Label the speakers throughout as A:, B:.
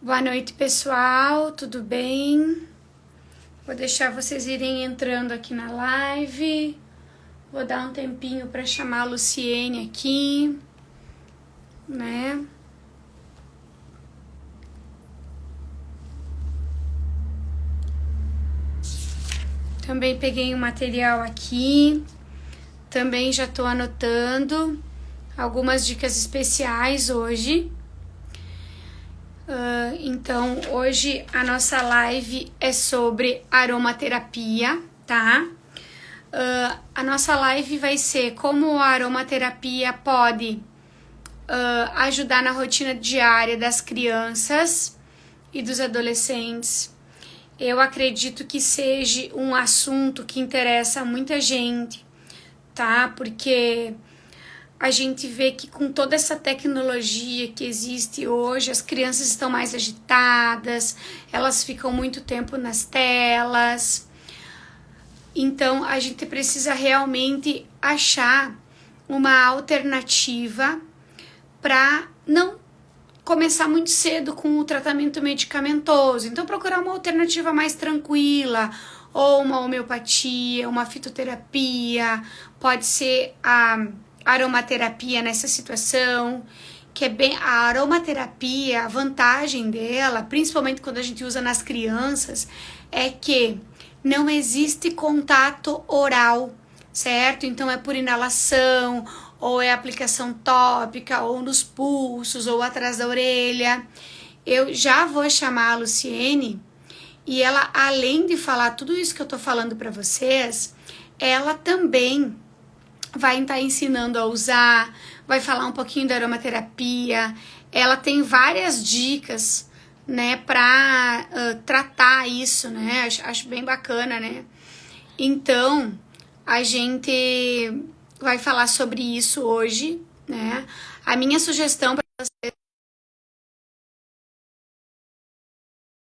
A: Boa noite, pessoal, tudo bem? Vou deixar vocês irem entrando aqui na live. Vou dar um tempinho para chamar a Luciene aqui, né? Também peguei um material aqui. Também já estou anotando algumas dicas especiais hoje. Então, hoje a nossa live é sobre aromaterapia, tá? A nossa live vai ser como a aromaterapia pode ajudar na rotina diária das crianças e dos adolescentes. Eu acredito que seja um assunto que interessa a muita gente, tá? Porque a gente vê que com toda essa tecnologia que existe hoje, as crianças estão mais agitadas, elas ficam muito tempo nas telas. Então, a gente precisa realmente achar uma alternativa para não começar muito cedo com o tratamento medicamentoso. Então, procurar uma alternativa mais tranquila, ou uma homeopatia, uma fitoterapia, pode ser a aromaterapia nessa situação, que é bem a aromaterapia, a vantagem dela, principalmente quando a gente usa nas crianças, é que não existe contato oral, certo? Então é por inalação, ou é aplicação tópica, ou nos pulsos, ou atrás da orelha. Eu já vou chamar a Luciene e ela, além de falar tudo isso que eu tô falando para vocês, ela também vai estar ensinando a usar, vai falar um pouquinho da aromaterapia. Ela tem várias dicas, né, para tratar isso, né? Acho bem bacana, né? Então, a gente vai falar sobre isso hoje, né? A minha sugestão para vocês: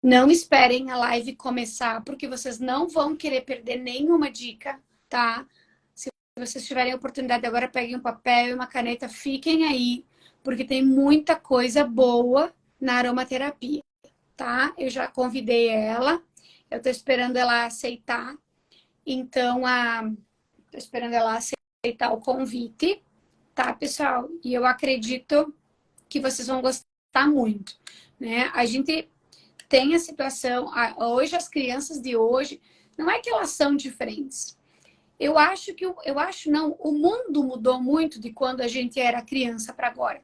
A: não esperem a live começar, porque vocês não vão querer perder nenhuma dica, tá? Se vocês tiverem a oportunidade agora, peguem um papel e uma caneta, fiquem aí, porque tem muita coisa boa na aromaterapia, tá? Eu já convidei ela, eu tô esperando ela aceitar, então, tô esperando ela aceitar o convite, tá, pessoal? E eu acredito que vocês vão gostar muito, né? A gente tem a situação, hoje as crianças de hoje, não é que elas são diferentes. Eu acho não, o mundo mudou muito de quando a gente era criança para agora.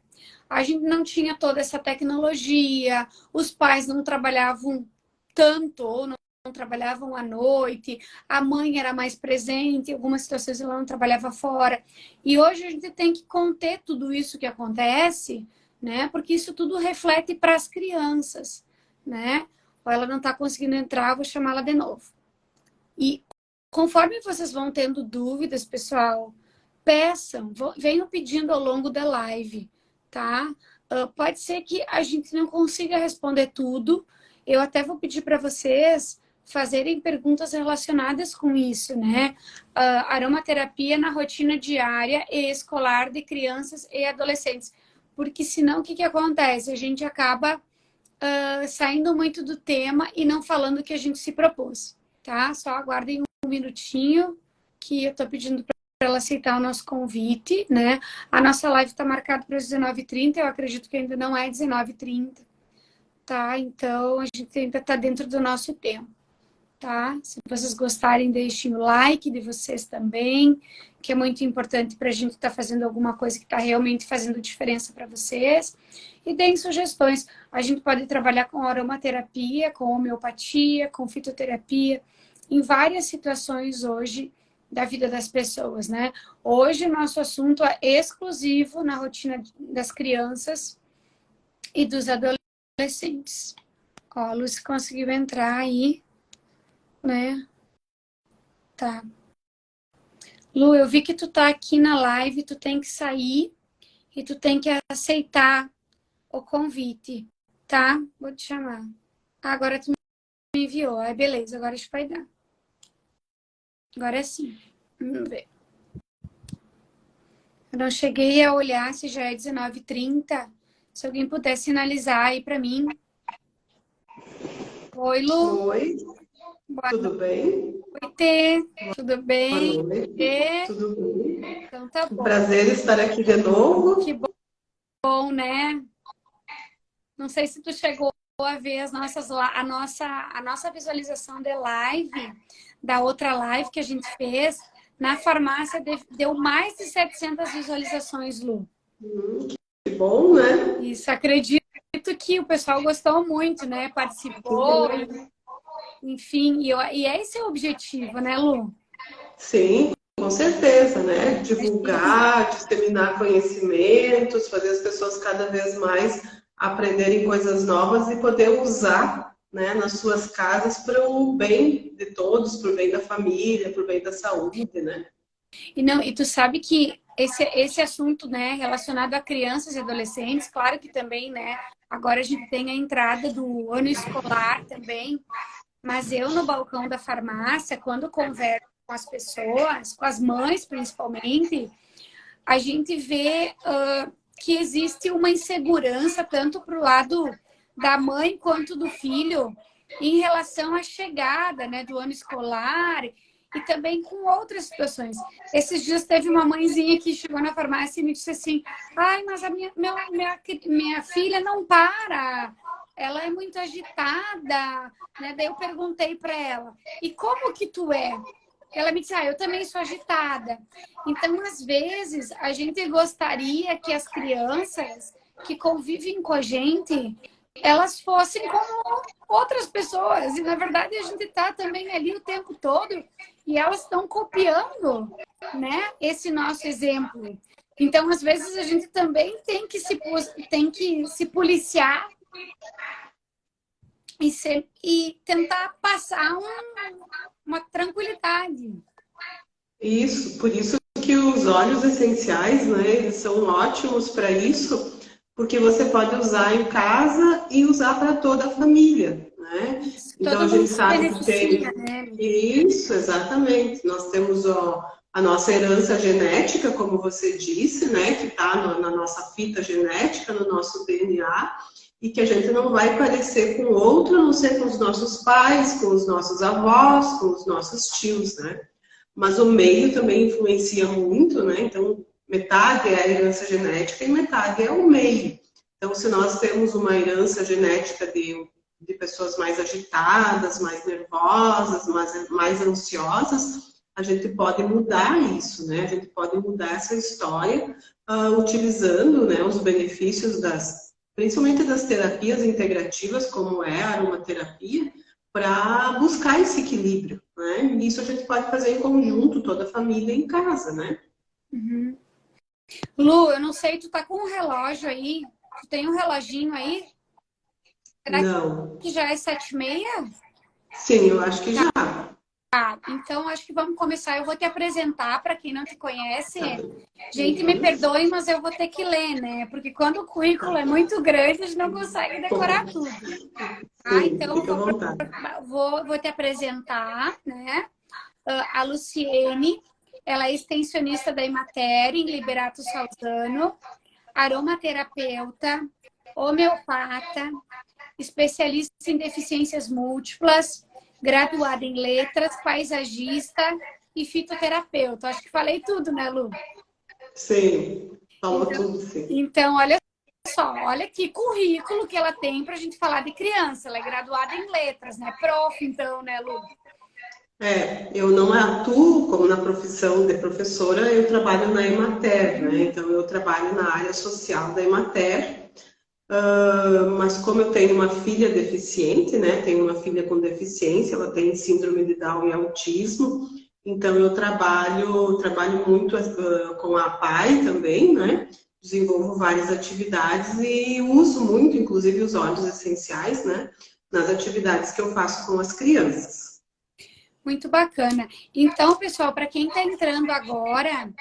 A: A gente não tinha toda essa tecnologia, os pais não trabalhavam tanto, ou não trabalhavam à noite, a mãe era mais presente, em algumas situações ela não trabalhava fora. E hoje a gente tem que conter tudo isso que acontece, né? Porque isso tudo reflete para as crianças, né? Ou ela não está conseguindo entrar, vou chamá-la de novo. E conforme vocês vão tendo dúvidas, pessoal, peçam, venham pedindo ao longo da live, tá? Pode ser que a gente não consiga responder tudo. Eu até vou pedir para vocês fazerem perguntas relacionadas com isso, né? Aromaterapia na rotina diária e escolar de crianças e adolescentes. Porque senão o que acontece? A gente acaba saindo muito do tema e não falando o que a gente se propôs, tá? Só aguardem um minutinho que eu tô pedindo para ela aceitar o nosso convite, né? A nossa live está marcada para as 19h30, eu acredito que ainda não é 19h30, tá? Então a gente ainda está dentro do nosso tempo, tá? Se vocês gostarem, deixem o like de vocês também, que é muito importante para a gente estar fazendo alguma coisa que está realmente fazendo diferença para vocês. E deem sugestões. A gente pode trabalhar com aromaterapia, com homeopatia, com fitoterapia, em várias situações hoje da vida das pessoas, né? Hoje o nosso assunto é exclusivo na rotina das crianças e dos adolescentes. Ó, a Lúcia conseguiu entrar aí, né? Tá. Lu, eu vi que tu tá aqui na live, tu tem que sair e tu tem que aceitar o convite, tá? Vou te chamar. Agora tu me enviou. Aí, beleza, agora acho que vai dar. Agora é sim. Vamos ver. Eu não cheguei a olhar se já é 19h30. Se alguém puder sinalizar aí pra mim. Oi, Lu.
B: Oi,
A: Boa
B: tudo bem?
A: noite. Tudo
B: Boa
A: bem?
B: noite,
A: E...
B: tudo bem?
A: Então tá
B: Um
A: bom.
B: prazer estar aqui de
A: Que
B: novo.
A: bom, né? Não sei se tu chegou a ver a nossa visualização de live, da outra live que a gente fez. Na farmácia deu mais de 700 visualizações, Lu.
B: Que bom, né?
A: Isso, acredito que o pessoal gostou muito, né? Participou, enfim, e esse é o objetivo, né, Lu?
B: Sim, com certeza, né?
A: A gente,
B: Divulgar, disseminar conhecimentos, fazer as pessoas cada vez mais aprenderem coisas novas e poder usar, né, nas suas casas para o bem de todos, para o bem da família, para o bem da saúde, né?
A: e tu sabe que esse assunto, né, relacionado a crianças e adolescentes, claro que também, né, agora a gente tem a entrada do ano escolar também, mas eu no balcão da farmácia, quando converso com as pessoas, com as mães principalmente, a gente vê que existe uma insegurança tanto para o lado da mãe quanto do filho em relação à chegada, né, do ano escolar e também com outras situações. Esses dias teve uma mãezinha que chegou na farmácia e me disse assim: ai, mas minha filha não para, ela é muito agitada, né? Daí eu perguntei para ela: e como que tu é? Ela me disse: ah, eu também sou agitada. Então, às vezes, a gente gostaria que as crianças que convivem com a gente, elas fossem como outras pessoas. E, na verdade, a gente está também ali o tempo todo e elas estão copiando, né, esse nosso exemplo. Então, às vezes, a gente também tem que se policiar e tentar passar uma tranquilidade.
B: Isso, por isso que os óleos essenciais, né, eles são ótimos para isso, porque você pode usar em casa e usar para toda a família, né?
A: Isso,
B: Então
A: todo
B: a
A: mundo
B: gente
A: se
B: sabe que
A: beneficia,
B: tem
A: né?
B: isso, exatamente. Nós temos a nossa herança genética, como você disse, né, que está na nossa fita genética, no nosso DNA, e que a gente não vai parecer com outro, a não ser com os nossos pais, com os nossos avós, com os nossos tios, né? Mas o meio também influencia muito, né? Então, metade é a herança genética e metade é o meio. Então, se nós temos uma herança genética de pessoas mais agitadas, mais nervosas, mais ansiosas, a gente pode mudar isso, né? A gente pode mudar essa história utilizando, né, os benefícios principalmente das terapias integrativas, como é a aromaterapia, para buscar esse equilíbrio, né? Isso a gente pode fazer em conjunto, toda a família em casa, né?
A: Uhum. Lu, eu não sei, tu tá com um relógio aí? Tu tem um reloginho aí? Será
B: Não.
A: que já é 7h30?
B: Sim, eu acho que já.
A: Tá, então acho que vamos começar. Eu vou te apresentar para quem não te conhece.
B: Tá bem.
A: Gente, me
B: Uhum.
A: perdoe, mas eu vou ter que ler, né? Porque quando o currículo é muito grande, a gente não consegue decorar tudo. Tá,
B: Sim,
A: então eu
B: fica à vontade.
A: vou te apresentar, né? A Luciene, ela é extensionista da Emater em Liberato Salzano, aromaterapeuta, homeopata, especialista em deficiências múltiplas, graduada em letras, paisagista e fitoterapeuta. Acho que falei tudo, né, Lu?
B: Sim, falou
A: Então,
B: tudo, sim.
A: então olha só, olha que currículo que ela tem para a gente falar de criança. Ela é graduada em letras, né? Prof, então, né, Lu?
B: Eu não atuo como na profissão de professora, eu trabalho na Emater, né? Então eu trabalho na área social da Emater. Mas como eu tenho uma filha deficiente, né? Tenho uma filha com deficiência, ela tem síndrome de Down e autismo, então eu trabalho muito com a PAI também, né? Desenvolvo várias atividades e uso muito, inclusive, os óleos essenciais, né? Nas atividades que eu faço com as crianças.
A: Muito bacana. Então, pessoal, para quem está entrando agora,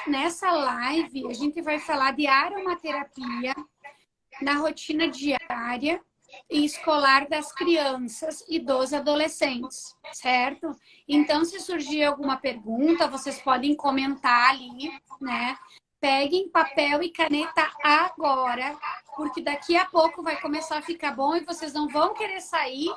A: nessa live a gente vai falar de aromaterapia na rotina diária e escolar das crianças e dos adolescentes, certo? Então, se surgir alguma pergunta, vocês podem comentar ali, né? Peguem papel e caneta agora, porque daqui a pouco vai começar a ficar bom e vocês não vão querer sair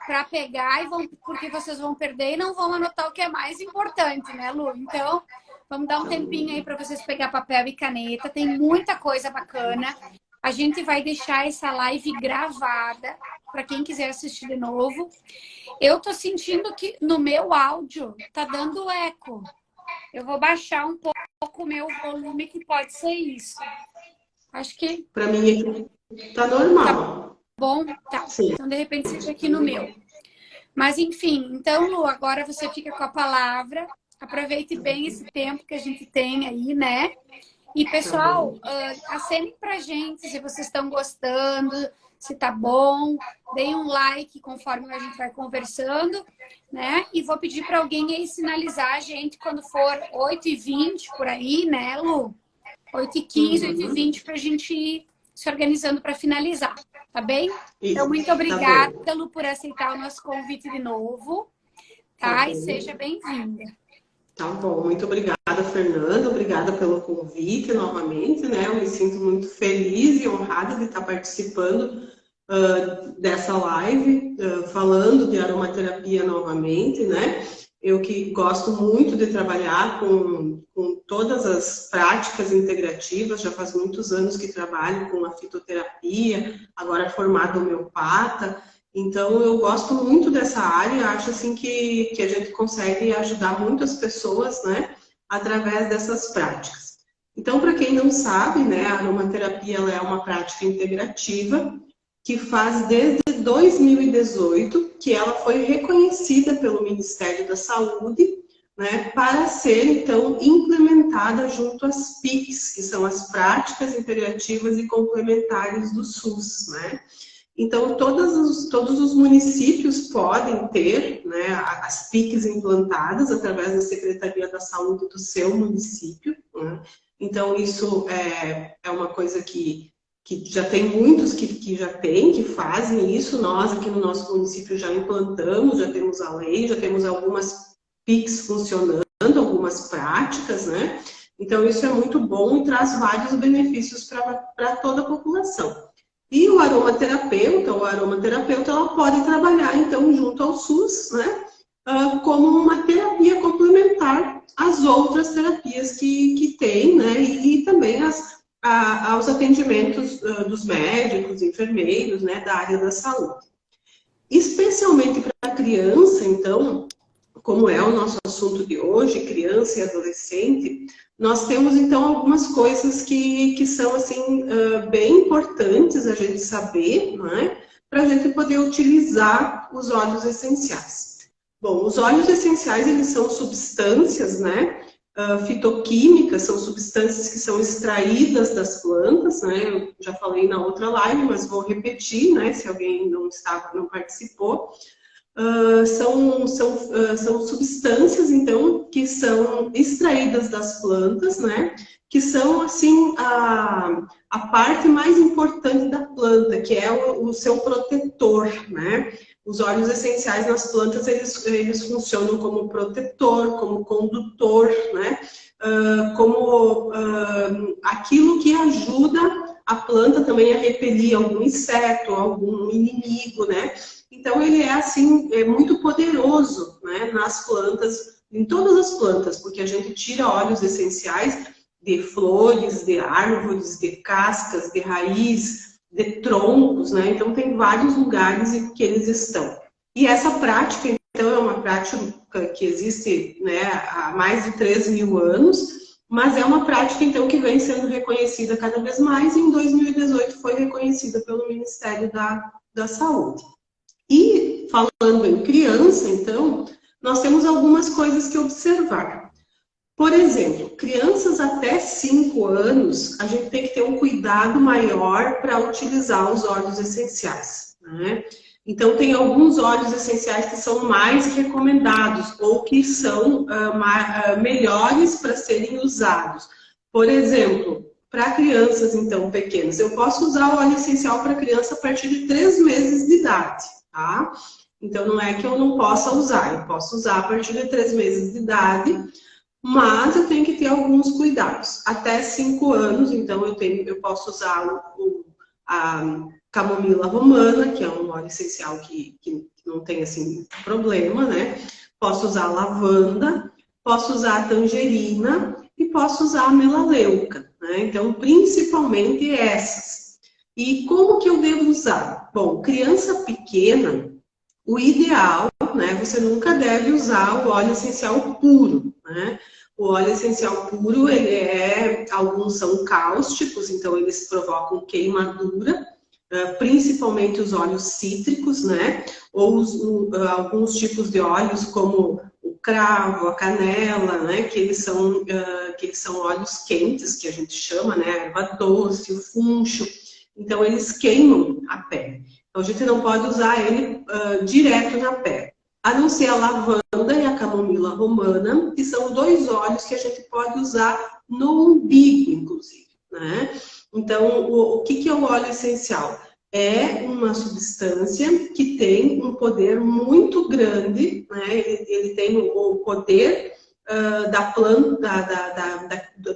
A: para pegar e vão, porque vocês vão perder e não vão anotar o que é mais importante, né, Lu? Então, vamos dar um tempinho aí para vocês pegar papel e caneta. Tem muita coisa bacana. A gente vai deixar essa live gravada para quem quiser assistir de novo. Eu tô sentindo que no meu áudio tá dando eco. Eu vou baixar um pouco o meu volume, que pode ser isso. Acho que
B: Para mim aqui tá normal.
A: bom, tá.
B: Sim.
A: Então, de repente, seja aqui no meu. Mas, enfim, então, Lu, agora você fica com a palavra. Aproveite bem esse tempo que a gente tem aí, né? E, pessoal, acenem pra gente se vocês estão gostando, se tá bom. Deem um like conforme a gente vai conversando, né? E vou pedir para alguém aí sinalizar a gente quando for 8h20 por aí, né, Lu? 8h15, 8h20 pra gente ir se organizando para finalizar, tá bem? Então, muito obrigada, tá, Lu, por aceitar o nosso convite de novo, tá? E seja bem-vinda.
B: Tá bom, muito obrigada, Fernanda, obrigada pelo convite novamente, né? Eu me sinto muito feliz e honrada de estar participando dessa live, falando de aromaterapia novamente, né? Eu que gosto muito de trabalhar com todas as práticas integrativas, já faz muitos anos que trabalho com a fitoterapia, agora formada homeopata, então eu gosto muito dessa área, acho assim que a gente consegue ajudar muitas pessoas, né, através dessas práticas. Então, para quem não sabe, né, a aromaterapia ela é uma prática integrativa que faz desde 2018 que ela foi reconhecida pelo Ministério da Saúde, né, para ser, então, implementada junto às PICs, que são as práticas integrativas e complementares do SUS, né? Então, todos os municípios podem ter, né, as PICs implantadas através da Secretaria da Saúde do seu município, né? Então, isso é uma coisa que já tem muitos que fazem isso. Nós aqui no nosso município já implantamos, já temos a lei, já temos algumas PICs funcionando, algumas práticas, né? Então, isso é muito bom e traz vários benefícios para toda a população. E o aromaterapeuta ela pode trabalhar, então, junto ao SUS, né? Como uma terapia complementar às outras terapias que tem, né? E também aos atendimentos dos médicos, enfermeiros, né, da área da saúde. Especialmente para a criança, então, como é o nosso assunto de hoje, criança e adolescente, nós temos, então, algumas coisas que são, assim, bem importantes a gente saber, né, para a gente poder utilizar os óleos essenciais. Bom, os óleos essenciais, eles são substâncias, né, fitoquímicas, são substâncias que são extraídas das plantas, né? Eu já falei na outra live, mas vou repetir, né? Se alguém não participou. São substâncias, então, que são extraídas das plantas, né? Que são, assim, a parte mais importante da planta, que é o seu protetor, né? Os óleos essenciais nas plantas, eles funcionam como protetor, como condutor, né? Como aquilo que ajuda a planta também a repelir algum inseto, algum inimigo, né? Então, ele é, assim, muito poderoso, né? Nas plantas, em todas as plantas, porque a gente tira óleos essenciais de flores, de árvores, de cascas, de raiz, de troncos, né? Então, tem vários lugares em que eles estão. E essa prática, então, é uma prática que existe, né, há mais de 3.000 anos, mas é uma prática, então, que vem sendo reconhecida cada vez mais, e em 2018 foi reconhecida pelo Ministério da Saúde. E, falando em criança, então, nós temos algumas coisas que observar. Por exemplo, crianças até 5 anos, a gente tem que ter um cuidado maior para utilizar os óleos essenciais, né? Então, tem alguns óleos essenciais que são mais recomendados ou que são melhores para serem usados. Por exemplo, para crianças, então, pequenas, eu posso usar o óleo essencial para criança a partir de 3 meses de idade, tá? Então, não é que eu não possa usar, eu posso usar a partir de 3 meses de idade, mas eu tenho que ter alguns cuidados. Até 5 anos, então, eu posso usar a camomila romana, que é um óleo essencial que não tem assim problema, né? Posso usar lavanda, posso usar tangerina e posso usar melaleuca, né? Então, principalmente essas. E como que eu devo usar? Bom, criança pequena, o ideal, né? Você nunca deve usar o óleo essencial puro, né? O óleo essencial puro, alguns são cáusticos, então eles provocam queimadura, principalmente os óleos cítricos, né? Ou alguns tipos de óleos, como o cravo, a canela, né? Que eles são óleos quentes, que a gente chama, né? A erva doce, o funcho. Então, eles queimam a pele. Então, a gente não pode usar ele direto na pele. A não ser a lavanda e a camomila romana, que são 2 óleos que a gente pode usar no umbigo, inclusive, né? Então, o que é o óleo essencial? É uma substância que tem um poder muito grande, né? Ele tem o poder da planta,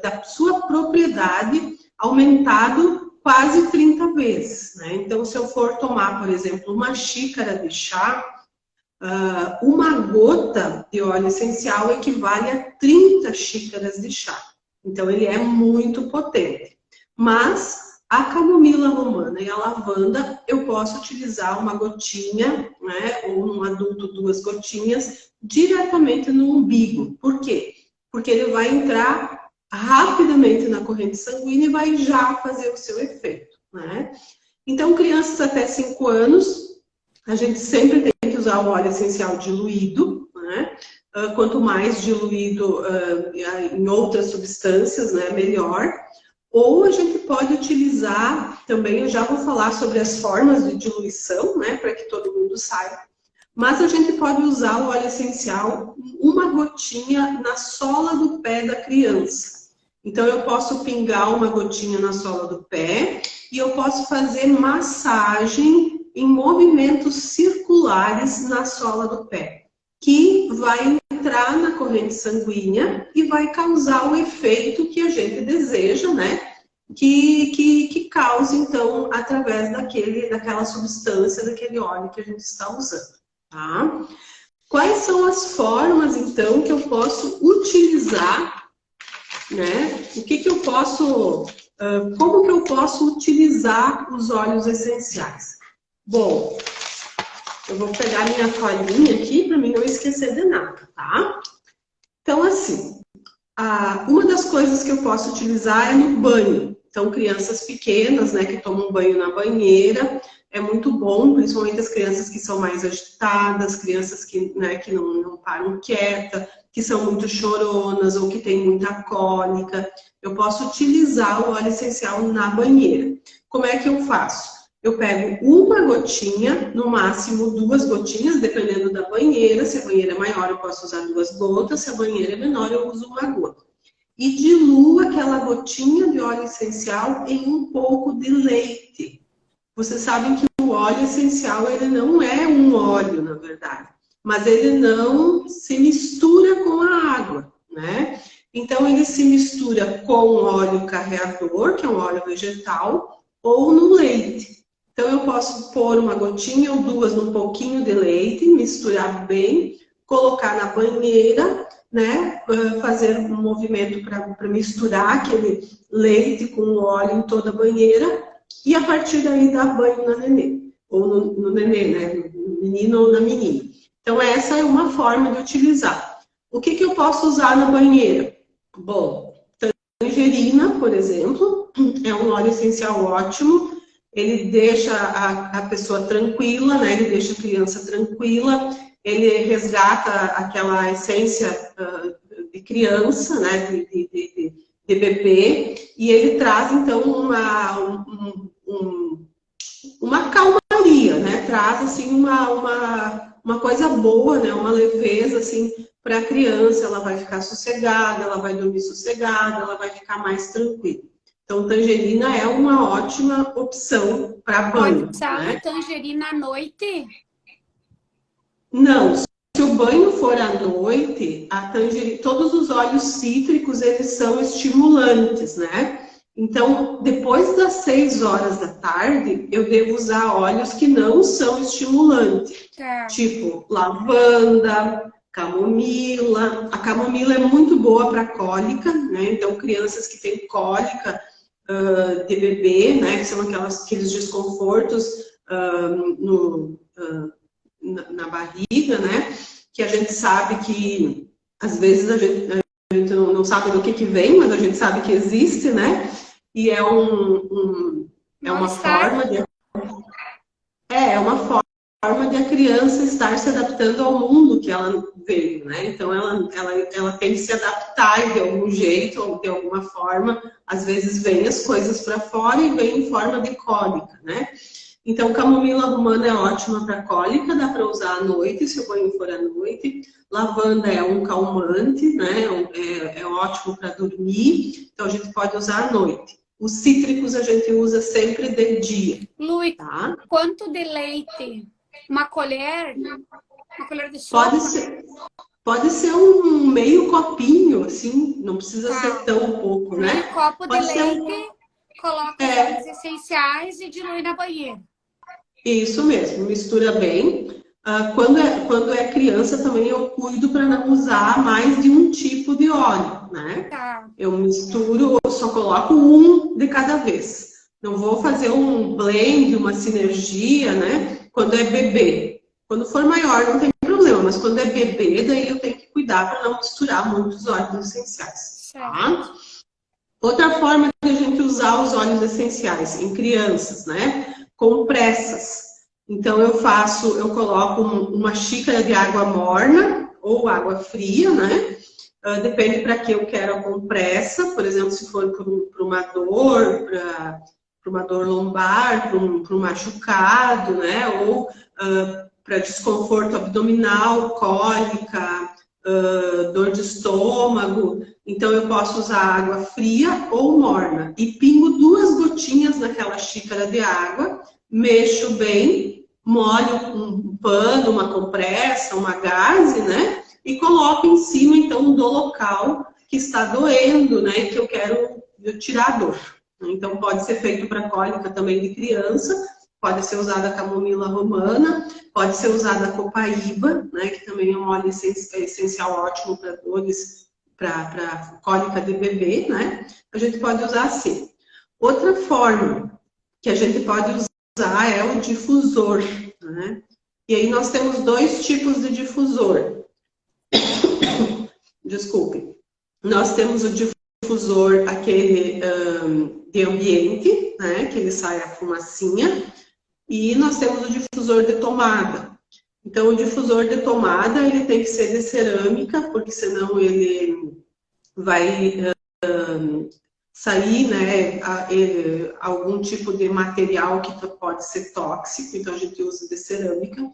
B: da sua propriedade aumentado quase 30 vezes, né? Então, se eu for tomar, por exemplo, uma xícara de chá, uma gota de óleo essencial equivale a 30 xícaras de chá. Então, ele é muito potente. Mas a camomila romana e a lavanda, eu posso utilizar uma gotinha, né, ou num adulto 2 gotinhas, diretamente no umbigo. Por quê? Porque ele vai entrar rapidamente na corrente sanguínea e vai já fazer o seu efeito, né? Então, crianças até 5 anos, a gente sempre tem que usar o óleo essencial diluído, né? Quanto mais diluído em outras substâncias, né, melhor. Ou a gente pode utilizar, também eu já vou falar sobre as formas de diluição, né, para que todo mundo saiba. Mas a gente pode usar o óleo essencial, uma gotinha na sola do pé da criança. Então, eu posso pingar uma gotinha na sola do pé e eu posso fazer massagem em movimentos circulares na sola do pé, que vai entrar na corrente sanguínea e vai causar o efeito que a gente deseja, né? Que cause, então, através daquela substância, daquele óleo que a gente está usando, tá? Quais são as formas, então, que eu posso utilizar, né? Como que eu posso utilizar os óleos essenciais? Bom, eu vou pegar minha colinha aqui para mim não esquecer de nada, tá? Então, assim, uma das coisas que eu posso utilizar é no banho. Então, crianças pequenas, né, que tomam banho na banheira, é muito bom, principalmente as crianças que são mais agitadas, crianças que, né, que não param quieta, que são muito choronas ou que têm muita cólica. Eu posso utilizar o óleo essencial na banheira. Como é que eu faço? Eu pego uma gotinha, no máximo 2 gotinhas, dependendo da banheira. Se a banheira é maior, eu posso usar 2 gotas. Se a banheira é menor, eu uso 1 gota. E diluo aquela gotinha de óleo essencial em um pouco de leite. Vocês sabem que o óleo essencial, ele não é um óleo, na verdade. Mas ele não se mistura com a água, né? Então, ele se mistura com o óleo carreador, que é um óleo vegetal, ou no leite. Então, eu posso pôr uma gotinha ou 2 num pouquinho de leite, misturar bem, colocar na banheira, né? Fazer um movimento para misturar aquele leite com o óleo em toda a banheira e a partir daí dar banho na nenê, ou no nenê, né? No menino ou na menina. Então, essa é uma forma de utilizar. O que eu posso usar na banheira? Bom, tangerina, por exemplo, é um óleo essencial ótimo. Ele deixa a pessoa tranquila, né? Ele deixa a criança tranquila, ele resgata aquela essência de criança, né? De bebê, e ele traz, então, uma calmaria, né? Traz, assim, uma coisa boa, né? Uma leveza, assim, para a criança. Ela vai ficar sossegada, ela vai dormir sossegada, ela vai ficar mais tranquila. Então, tangerina é uma ótima opção para banho.
A: Pode usar, né, a tangerina à noite?
B: Não, se o banho for à noite, a tangerina, todos os óleos cítricos, eles são estimulantes, né? Então, depois das 6 horas da tarde, eu devo usar óleos que não são estimulantes,
A: Tá.
B: tipo lavanda, camomila. A camomila é muito boa para cólica, né? Então, crianças que têm cólica de bebê, né? Que são aqueles desconfortos na barriga, né? Que a gente sabe que, às vezes, a gente não sabe do que vem, mas a gente sabe que existe, né? E é é uma
A: Mal-estar?
B: forma de é uma forma de a criança estar se adaptando ao mundo que ela veio, né? Então ela tem que se adaptar de algum jeito ou de alguma forma. Às vezes vem as coisas para fora e vem em forma de cólica, né? Então, camomila romana é ótima para cólica, dá para usar à noite, se o banho for à noite. Lavanda é um calmante, né? É ótimo para dormir, então a gente pode usar à noite. Os cítricos a gente usa sempre de dia,
A: Lui,
B: tá?
A: quanto de leite? Uma colher? Uma colher de
B: Pode
A: sopa?
B: ser, pode ser um meio copinho, assim, não precisa ser
A: Tá.
B: tão pouco,
A: Meio
B: né?
A: copo de
B: Pode ser,
A: leite, coloca os óleos
B: é,
A: essenciais e dilui na banheira.
B: isso mesmo, mistura bem. Quando é criança também eu cuido para não usar mais de um tipo de óleo, né?
A: Tá.
B: Eu misturo, eu só coloco um de cada vez. Não vou fazer um blend, uma sinergia, né? Quando é bebê. Quando for maior não tem problema, mas quando é bebê, daí eu tenho que cuidar para não misturar muitos óleos essenciais,
A: Certo.
B: tá? Outra forma de a gente usar os óleos essenciais em crianças, né? Compressas. Então eu coloco uma xícara de água morna ou água fria, né? Depende para que eu quero a compressa, por exemplo, se for para uma dor lombar, para um machucado, né? Ou para desconforto abdominal, cólica, dor de estômago. Então eu posso usar água fria ou morna e pingo 2 gotinhas naquela xícara de água, mexo bem, molho um pano, uma compressa, uma gaze, né? E coloco em cima então do local que está doendo, né? Que eu quero tirar a dor. Então pode ser feito para cólica também de criança, pode ser usada a camomila romana, pode ser usada a copaíba, né, que também é um óleo essencial ótimo para dores, para cólica de bebê, né? A gente pode usar assim. Outra forma que a gente pode usar é o difusor, né? E aí nós temos 2 tipos de difusor. Desculpe. Nós temos o difusor, aquele de ambiente, né? Que ele sai a fumacinha. E nós temos o difusor de tomada. Então, o difusor de tomada, ele tem que ser de cerâmica, porque senão ele vai sair, né, algum tipo de material que pode ser tóxico, então a gente usa de cerâmica.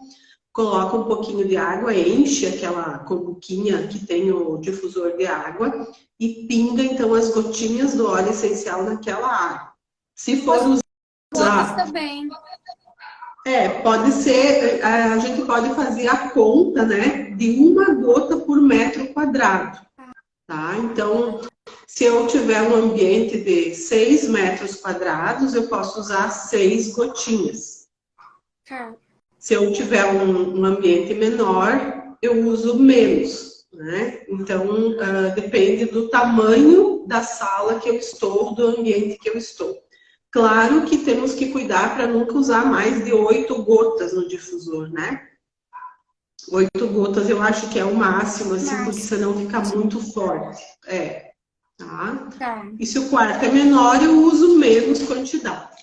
B: Coloca um pouquinho de água, enche aquela cumbuquinha que tem o difusor de água e pinga, então, as gotinhas do óleo essencial naquela água. Se for
A: Gotas
B: usar...
A: também.
B: Pode ser, a gente pode fazer a conta, né, de 1 gota por metro quadrado, tá? Então, se eu tiver um ambiente de 6 metros quadrados, eu posso usar 6 gotinhas.
A: Tá.
B: Se eu tiver um ambiente menor, eu uso menos, né? Então, depende do tamanho da sala que eu estou, do ambiente que eu estou. Claro que temos que cuidar para nunca usar mais de 8 gotas no difusor, né? 8 gotas eu acho que é o máximo, assim, porque senão fica muito forte. Tá?
A: Tá.
B: E se o quarto é menor, eu uso menos quantidade.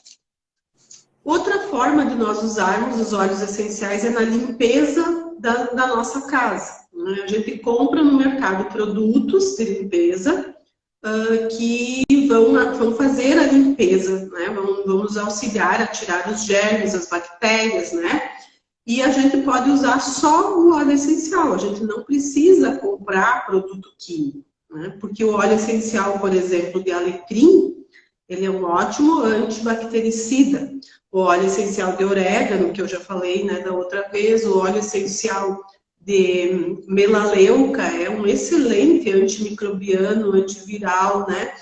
B: Outra forma de nós usarmos os óleos essenciais é na limpeza da nossa casa, né? A gente compra no mercado produtos de limpeza que vão fazer a limpeza, né? Vão nos auxiliar a tirar os germes, as bactérias, né? E a gente pode usar só o óleo essencial, a gente não precisa comprar produto químico, né? Porque o óleo essencial, por exemplo, de alecrim, ele é um ótimo antibactericida. O óleo essencial de orégano, que eu já falei, né, da outra vez, o óleo essencial de melaleuca é um excelente antimicrobiano, antiviral, né?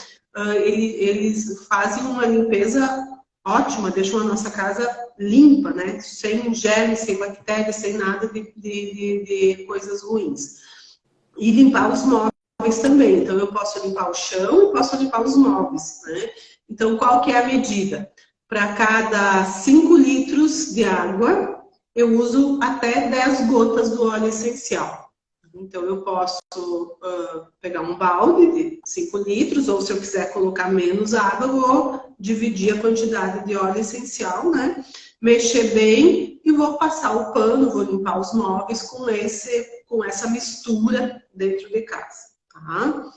B: eles fazem uma limpeza ótima, deixam a nossa casa limpa, né? Sem germes, sem bactérias, sem nada de coisas ruins. E limpar os móveis também. Então, eu posso limpar o chão e posso limpar os móveis, né? Então, qual que é a medida? Para cada 5 litros de água, eu uso até 10 gotas do óleo essencial. Então, eu posso pegar um balde de 5 litros, ou se eu quiser colocar menos água, eu vou dividir a quantidade de óleo essencial, né? Mexer bem e vou passar o pano, vou limpar os móveis com essa mistura dentro de casa, tá?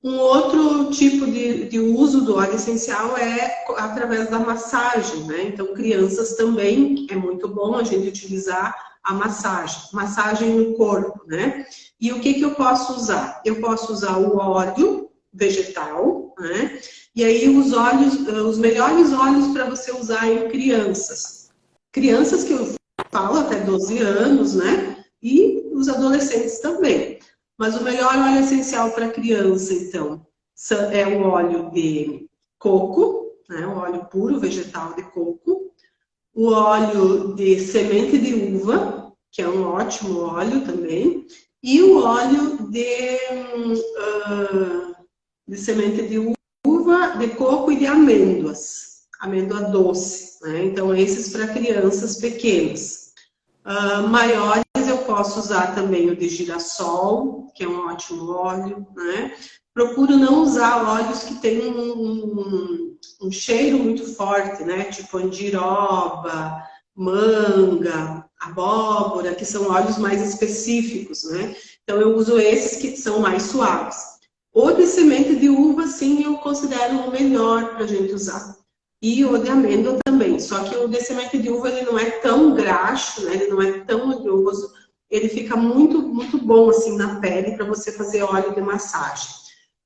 B: Um outro tipo de uso do óleo essencial é através da massagem, né? Então, crianças também é muito bom a gente utilizar a massagem no corpo, né? E o que eu posso usar? Eu posso usar o óleo vegetal, né? E aí os melhores óleos para você usar em crianças. Crianças que eu falo até 12 anos, né? E os adolescentes também. Mas o melhor óleo essencial para criança, então, é o óleo de coco, né? O óleo puro vegetal de coco. O óleo de semente de uva, que é um ótimo óleo também. E o óleo de semente de uva, de coco e de amêndoas. Amêndoa doce, né? Então, esses para crianças pequenas. Maiores eu posso usar também o de girassol, que é um ótimo óleo, né? Procuro não usar óleos que têm um cheiro muito forte, né? Tipo andiroba, manga, abóbora, que são óleos mais específicos, né? Então eu uso esses que são mais suaves. O de semente de uva, sim, eu considero o melhor para a gente usar. E o de amêndoa também, só que o de semente de uva ele não é tão graxo, né? Ele não é tão oleoso, ele fica muito, muito bom assim na pele para você fazer óleo de massagem.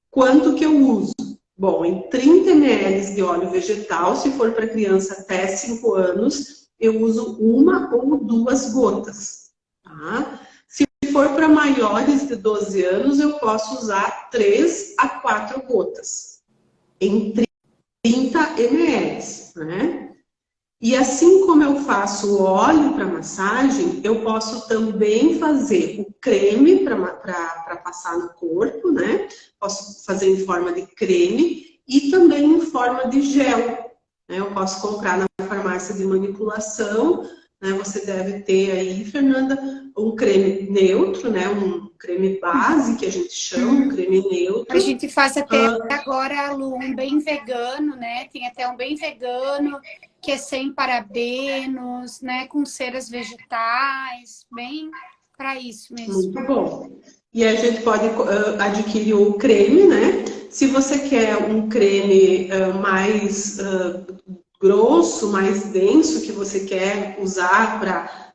B: Quanto que eu uso? Bom, em 30 ml de óleo vegetal, se for para criança até 5 anos, eu uso 1 ou 2 gotas, tá? Se for para maiores de 12 anos, eu posso usar 3 a 4 gotas em 30 ml, né? E assim como eu faço o óleo para massagem, eu posso também fazer o creme para passar no corpo, né? Posso fazer em forma de creme e também em forma de gel, né? Eu posso comprar na farmácia de manipulação, né? Você deve ter aí, Fernanda, um creme neutro, né? Um creme base, que a gente chama, um creme neutro.
A: A gente faz até agora, Lu, um bem vegano, né? Tem até um bem vegano, que é sem parabenos, né? Com ceras vegetais, bem para isso mesmo.
B: Muito bom. E a gente pode adquirir o creme, né? Se você quer um creme mais grosso, mais denso, que você quer usar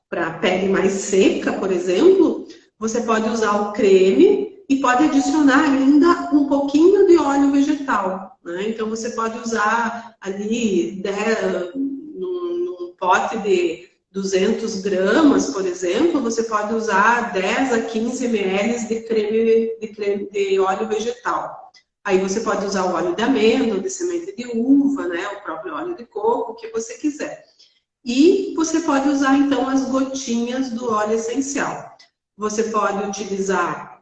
B: para pele mais seca, por exemplo, você pode usar o creme e pode adicionar ainda um pouquinho de óleo vegetal, né? Então, você pode usar ali num pote de 200 gramas, por exemplo, você pode usar 10 a 15 ml de óleo vegetal. Aí você pode usar o óleo de amêndoa, de semente de uva, né? O próprio óleo de coco, o que você quiser. E você pode usar, então, as gotinhas do óleo essencial. Você pode utilizar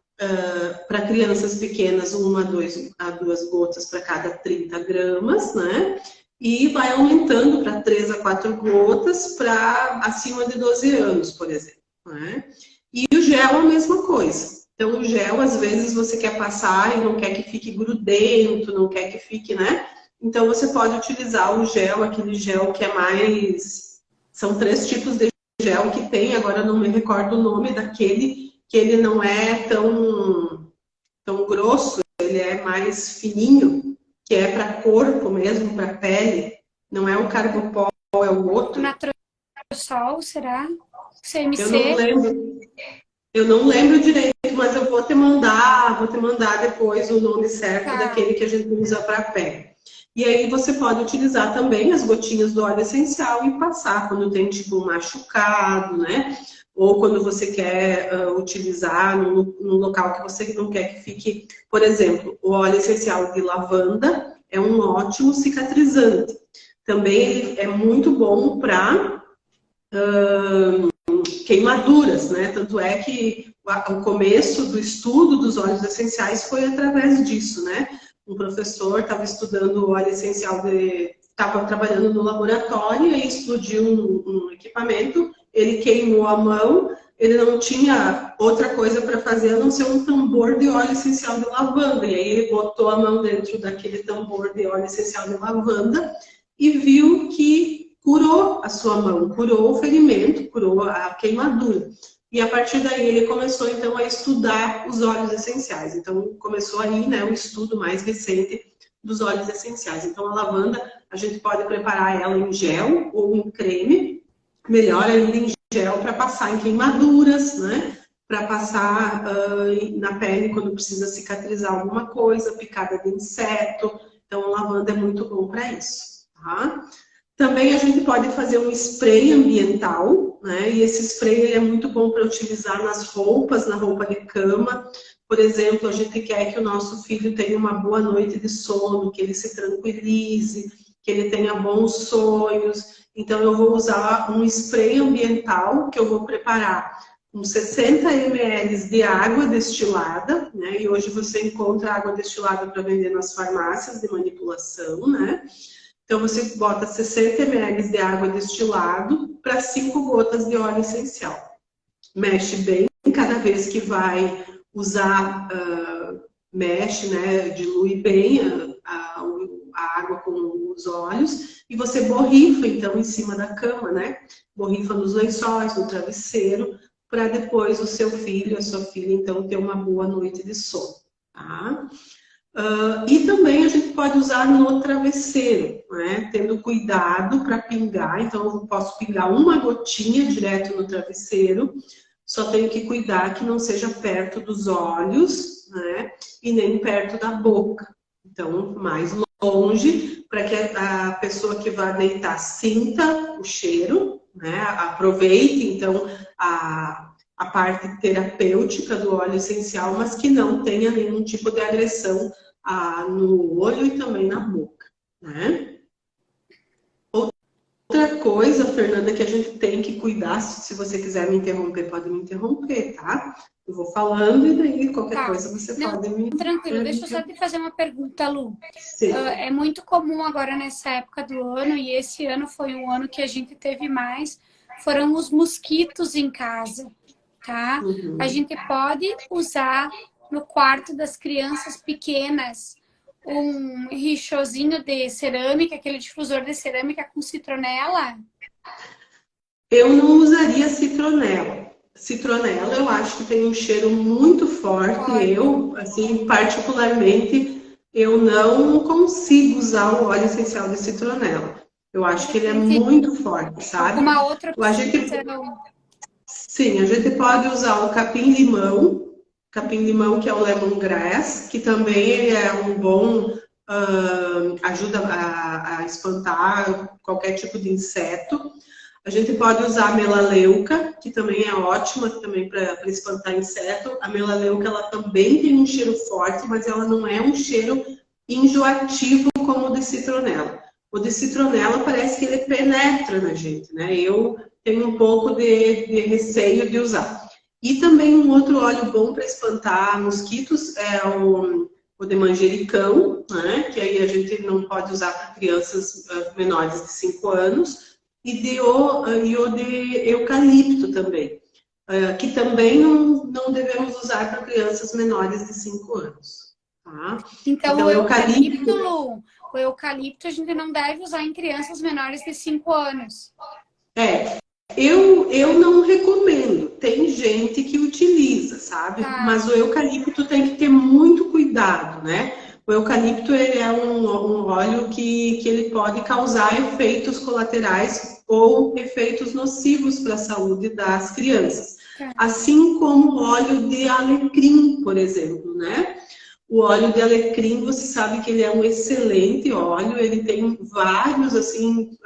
B: para crianças pequenas 1 a 2 gotas para cada 30 gramas, né? E vai aumentando para 3 a 4 gotas para acima de 12 anos, por exemplo, né? E o gel é a mesma coisa. Então, o gel, às vezes, você quer passar e não quer que fique grudento, não quer que fique, né? Então, você pode utilizar o gel, aquele gel que é mais... São 3 tipos de gel que tem, agora eu não me recordo o nome daquele, que ele não é tão grosso, ele é mais fininho, que é para corpo mesmo, para pele. Não é o Carbopol, é o outro.
A: Natrosol, será? CMC?
B: Eu não lembro. Eu não lembro direito, mas eu vou te mandar depois o nome certo daquele que a gente usa para pele. E aí você pode utilizar também as gotinhas do óleo essencial e passar quando tem tipo um machucado, né? Ou quando você quer utilizar num local que você não quer que fique, por exemplo, o óleo essencial de lavanda é um ótimo cicatrizante. Também ele é muito bom para queimaduras, né? Tanto é que o começo do estudo dos óleos essenciais foi através disso, né? Um professor estava estudando o óleo essencial, estava trabalhando no laboratório e explodiu um equipamento, ele queimou a mão, ele não tinha outra coisa para fazer a não ser um tambor de óleo essencial de lavanda. E aí ele botou a mão dentro daquele tambor de óleo essencial de lavanda e viu que curou a sua mão, curou o ferimento, curou a queimadura. E a partir daí ele começou então a estudar os óleos essenciais. Então começou aí, né, o estudo mais recente dos óleos essenciais. Então a lavanda a gente pode preparar ela em gel ou em creme, melhor ainda em gel para passar em queimaduras, né? Para passar na pele quando precisa cicatrizar alguma coisa, picada de inseto. Então a lavanda é muito bom para isso, tá? Também a gente pode fazer um spray ambiental, né? E esse spray ele é muito bom para utilizar nas roupas, na roupa de cama. Por exemplo, a gente quer que o nosso filho tenha uma boa noite de sono, que ele se tranquilize, que ele tenha bons sonhos. Então, eu vou usar um spray ambiental que eu vou preparar com 60 ml de água destilada, né? E hoje você encontra água destilada para vender nas farmácias de manipulação, né? Então, você bota 60 ml de água destilado para 5 gotas de óleo essencial. Mexe bem, cada vez que vai usar, mexe, né, dilui bem a água com os óleos e você borrifa, então, em cima da cama, né? Borrifa nos lençóis, no travesseiro, para depois o seu filho, a sua filha, então, ter uma boa noite de sono, tá? E também a gente pode usar no travesseiro, né? Tendo cuidado para pingar. Então, eu posso pingar uma gotinha direto no travesseiro, só tenho que cuidar que não seja perto dos olhos, né? E nem perto da boca. Então, mais longe, para que a pessoa que vai deitar sinta o cheiro, né? Aproveite, então, a parte terapêutica do óleo essencial, mas que não tenha nenhum tipo de agressão no olho e também na boca, né? Outra coisa, Fernanda, que a gente tem que cuidar, se você quiser me interromper, pode me interromper, tá? Eu vou falando e daí qualquer coisa você pode me...
A: Tranquilo, deixa eu só te fazer uma pergunta, Lu.
B: Sim.
A: É muito comum agora nessa época do ano, e esse ano foi um ano que a gente teve mais, foram os mosquitos em casa, tá?
B: Uhum.
A: A gente pode usar no quarto das crianças pequenas um richozinho de cerâmica, aquele difusor de cerâmica com citronela?
B: Eu não usaria citronela. Citronela eu acho que tem um cheiro muito forte. Eu, assim, particularmente, eu não consigo usar o óleo essencial de citronela. Eu acho que ele é muito forte, sabe?
A: Alguma outra opção?
B: Sim, a gente pode usar o capim-limão que é o lemongrass, que também ele é um bom, ajuda a espantar qualquer tipo de inseto. A gente pode usar a melaleuca, que também é ótima também para espantar inseto. A melaleuca ela também tem um cheiro forte, mas ela não é um cheiro enjoativo como o de citronela. O de citronela parece que ele penetra na gente, né? Eu tenho um pouco de receio de usar. E também um outro óleo bom para espantar mosquitos é o de manjericão, né? Que aí a gente não pode usar para crianças menores de 5 anos. E o de eucalipto também, que também não devemos usar para crianças menores de 5 anos. Tá?
A: Então o eucalipto, Lu, o eucalipto a gente não deve usar em crianças menores de 5 anos.
B: Eu não recomendo. Tem gente que utiliza, sabe?
A: Tá.
B: Mas o eucalipto tem que ter muito cuidado, né? O eucalipto ele é um óleo que ele pode causar efeitos colaterais ou efeitos nocivos para a saúde das crianças. Assim como o óleo de alecrim, por exemplo, né? O óleo de alecrim, você sabe que ele é um excelente óleo, ele tem vários, assim,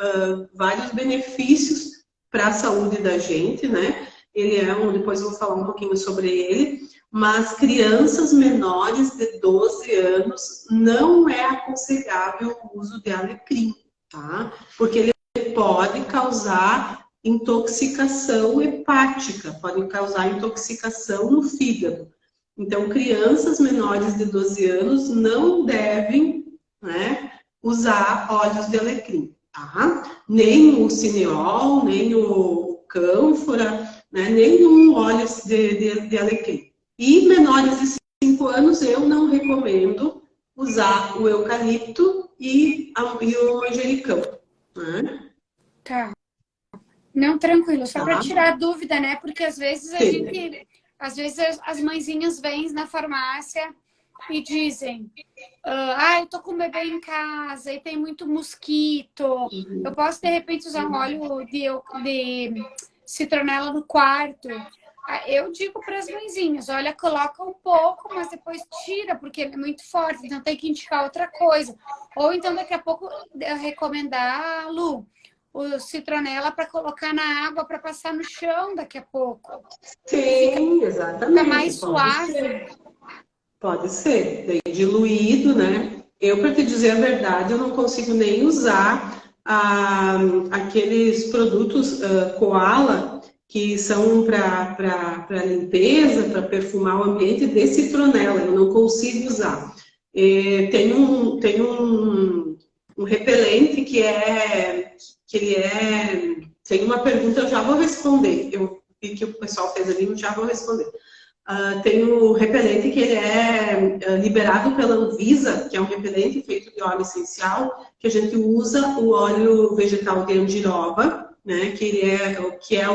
B: vários benefícios para a saúde da gente, né? Ele é depois eu vou falar um pouquinho sobre ele, mas crianças menores de 12 anos não é aconselhável o uso de alecrim, tá? Porque ele pode causar intoxicação hepática, pode causar intoxicação no fígado. Então, crianças menores de 12 anos não devem, né, usar óleos de alecrim, tá? Nem o cineol, nem o cânfora, né, nenhum óleo de alecrim. E menores de 5 anos, eu não recomendo usar o eucalipto e o manjericão, né?
A: Tá. Não, tranquilo, só para
B: Tá?
A: tirar a dúvida, né? Porque às vezes
B: Sim.
A: às vezes as mãezinhas vêm na farmácia e dizem: eu tô com o bebê em casa e tem muito mosquito. Eu posso, de repente, usar um óleo de citronela no quarto? Eu digo para as mãezinhas: olha, coloca um pouco, mas depois tira, porque ele é muito forte, então tem que indicar outra coisa. Ou então, daqui a pouco, eu recomendar, Lu, o citronela para colocar na água para passar no chão daqui a pouco.
B: Sim,
A: Fica
B: exatamente,
A: mais
B: pode
A: suave.
B: ser. Pode ser, daí diluído, né? Eu, para te dizer a verdade, eu não consigo nem usar aqueles produtos Koala que são para limpeza, para perfumar o ambiente de citronela. Eu não consigo usar. Tem um repelente tem uma pergunta, eu já vou responder. Eu vi que o pessoal fez ali, eu já vou responder. Tem o repelente que ele é liberado pela Anvisa, que é um repelente feito de óleo essencial, que a gente usa o óleo vegetal de andiroba, né, que é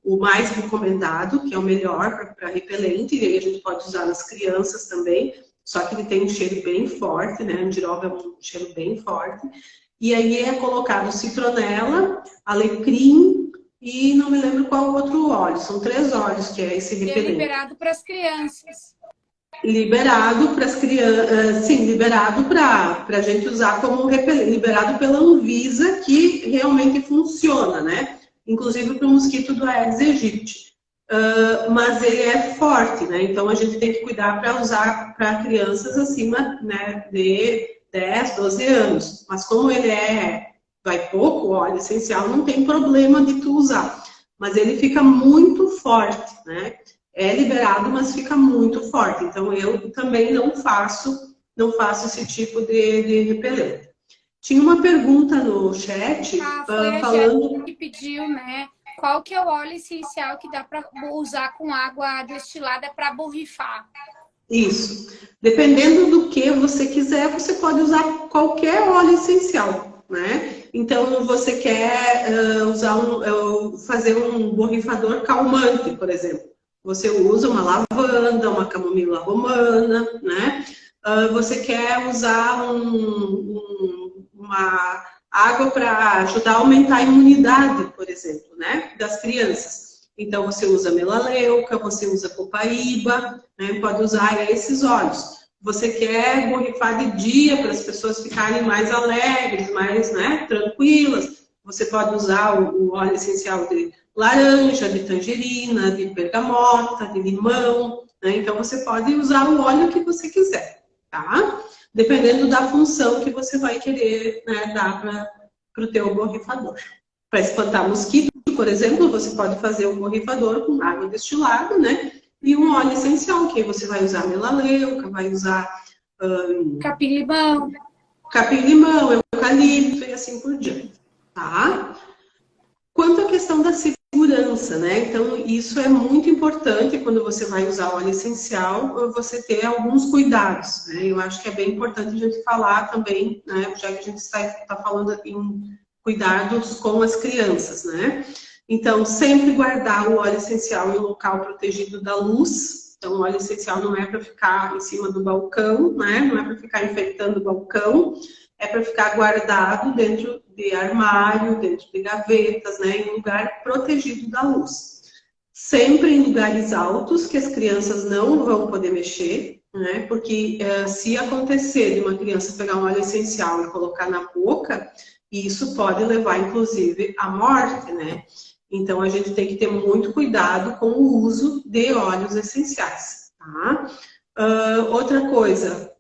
B: o mais recomendado, que é o melhor para repelente, e aí a gente pode usar nas crianças também, só que ele tem um cheiro bem forte, né, andiroba é um cheiro bem forte, e aí é colocado citronela, alecrim, e não me lembro qual o outro óleo. São 3 óleos que é esse
A: E é
B: repelente.
A: liberado para as crianças.
B: Liberado para as crianças, sim, liberado para a gente usar como repelente, liberado pela Anvisa, que realmente funciona, né? Inclusive para o mosquito do Aedes aegypti. Mas ele é forte, né? Então a gente tem que cuidar para usar para crianças acima, né, de 10, 12 anos. Mas como ele vai pouco, óleo essencial, não tem problema de tu usar. Mas ele fica muito forte, né? É liberado, mas fica muito forte. Então eu também não faço esse tipo de repelente. Tinha uma pergunta no chat
A: Foi a Jéssica
B: falando.
A: que pediu, né? Qual que é o óleo essencial que dá para usar com água destilada para borrifar?
B: Isso. Dependendo do que você quiser, você pode usar qualquer óleo essencial, né? Então, você quer fazer um borrifador calmante, por exemplo. Você usa uma lavanda, uma camomila romana, né? Você quer usar uma água para ajudar a aumentar a imunidade, por exemplo, né? Das crianças. Então, você usa melaleuca, você usa copaíba, né? Pode usar esses óleos. Você quer borrifar de dia para as pessoas ficarem mais alegres, mais, né, tranquilas. Você pode usar o óleo essencial de laranja, de tangerina, de bergamota, de limão, né? Então, você pode usar o óleo que você quiser, tá? Dependendo da função que você vai querer, né, dar para o teu borrifador. Para espantar mosquito, por exemplo, você pode fazer um borrifador com água destilada, né? E um óleo essencial, que aí você vai usar melaleuca, vai usar
A: Capim-limão.
B: capim-limão, eucalipto e assim por diante, tá? Quanto à questão da segurança, né? Então, isso é muito importante quando você vai usar óleo essencial, você ter alguns cuidados, né? Eu acho que é bem importante a gente falar também, né? Já que a gente está falando em cuidados com as crianças, né? Então, sempre guardar o óleo essencial em um local protegido da luz. Então, o óleo essencial não é para ficar em cima do balcão, né? Não é para ficar enfeitando o balcão, é para ficar guardado dentro de armário, dentro de gavetas, né? Em lugar protegido da luz. Sempre em lugares altos, que as crianças não vão poder mexer, né? Porque se acontecer de uma criança pegar um óleo essencial e colocar na boca, isso pode levar, inclusive, à morte, né? Então, a gente tem que ter muito cuidado com o uso de óleos essenciais, tá? Outra coisa,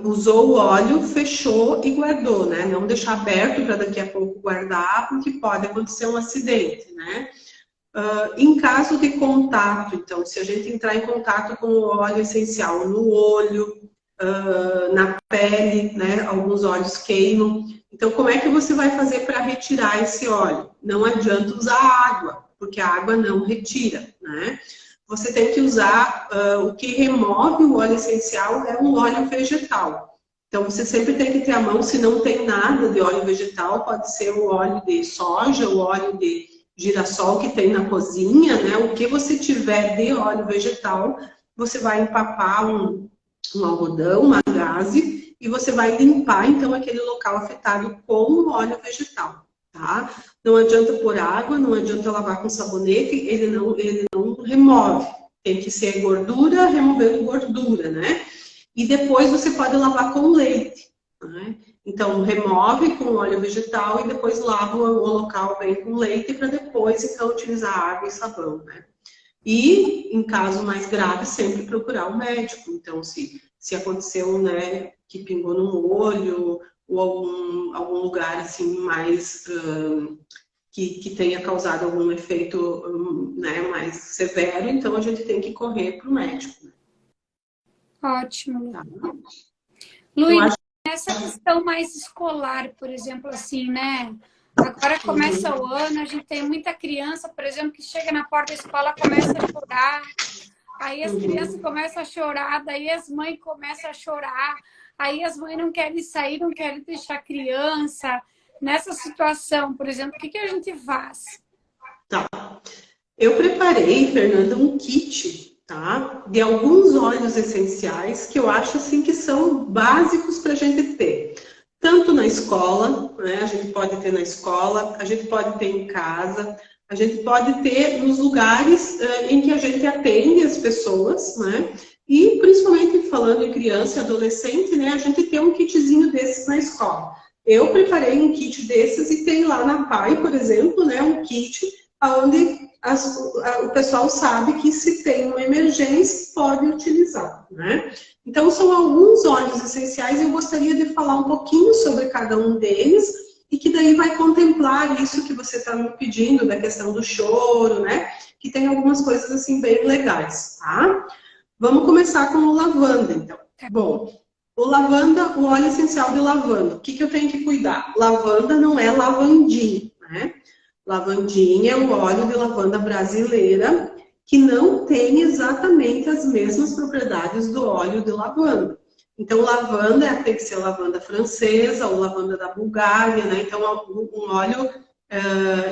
B: usou o óleo, fechou e guardou, né? Não deixar aberto para daqui a pouco guardar, porque pode acontecer um acidente, né? Em caso de contato, então, se a gente entrar em contato com o óleo essencial no olho, na pele, né? Alguns óleos queimam. Então, como é que você vai fazer para retirar esse óleo? Não adianta usar água, porque a água não retira, né? Você tem que usar, o que remove o óleo essencial é um óleo vegetal. Então, você sempre tem que ter a mão, se não tem nada de óleo vegetal, pode ser o óleo de soja, o óleo de girassol que tem na cozinha, né? O que você tiver de óleo vegetal, você vai empapar um algodão, uma gaze, e você vai limpar, então, aquele local afetado com o óleo vegetal, tá? Não adianta pôr água, não adianta lavar com sabonete, ele não remove. Tem que ser gordura, removendo gordura, né? E depois você pode lavar com leite, né? Então, remove com óleo vegetal e depois lava o local bem com leite para depois, então, utilizar água e sabão, né? E, em caso mais grave, sempre procurar um médico. Então, se aconteceu, né, que pingou no olho ou algum lugar, assim, mais... que tenha causado algum efeito, né, mais severo, então a gente tem que correr para o médico.
A: Ótimo.
B: Tá?
A: Luísa, nessa questão mais escolar, por exemplo, assim, né? Agora começa o ano, a gente tem muita criança, por exemplo, que chega na porta da escola, começa a chorar, aí as crianças começam a chorar, daí as mães começam a chorar, aí as mães não querem sair, não querem deixar a criança. Nessa situação, por exemplo, o que a gente faz?
B: Tá. Eu preparei, Fernanda, um kit, tá? De alguns óleos essenciais que eu acho assim que são básicos para a gente ter. Tanto na escola, né? A gente pode ter na escola, a gente pode ter em casa, a gente pode ter nos lugares em que a gente atende as pessoas, né? E principalmente falando em criança e adolescente, né? A gente tem um kitzinho desses na escola. Eu preparei um kit desses e tem lá na PAI, por exemplo, né? Um kit onde o pessoal sabe que se tem uma emergência, pode utilizar, né? Então, são alguns óleos essenciais e eu gostaria de falar um pouquinho sobre cada um deles e que daí vai contemplar isso que você está me pedindo, da questão do choro, né? Que tem algumas coisas, assim, bem legais, tá? Vamos começar com o lavanda, então. Bom, o óleo essencial de lavanda, o que eu tenho que cuidar? Lavanda não é lavandinho, né? Lavandinha é o óleo de lavanda brasileira, que não tem exatamente as mesmas propriedades do óleo de lavanda. Então, lavanda tem que ser lavanda francesa ou lavanda da Bulgária, né? Então, um óleo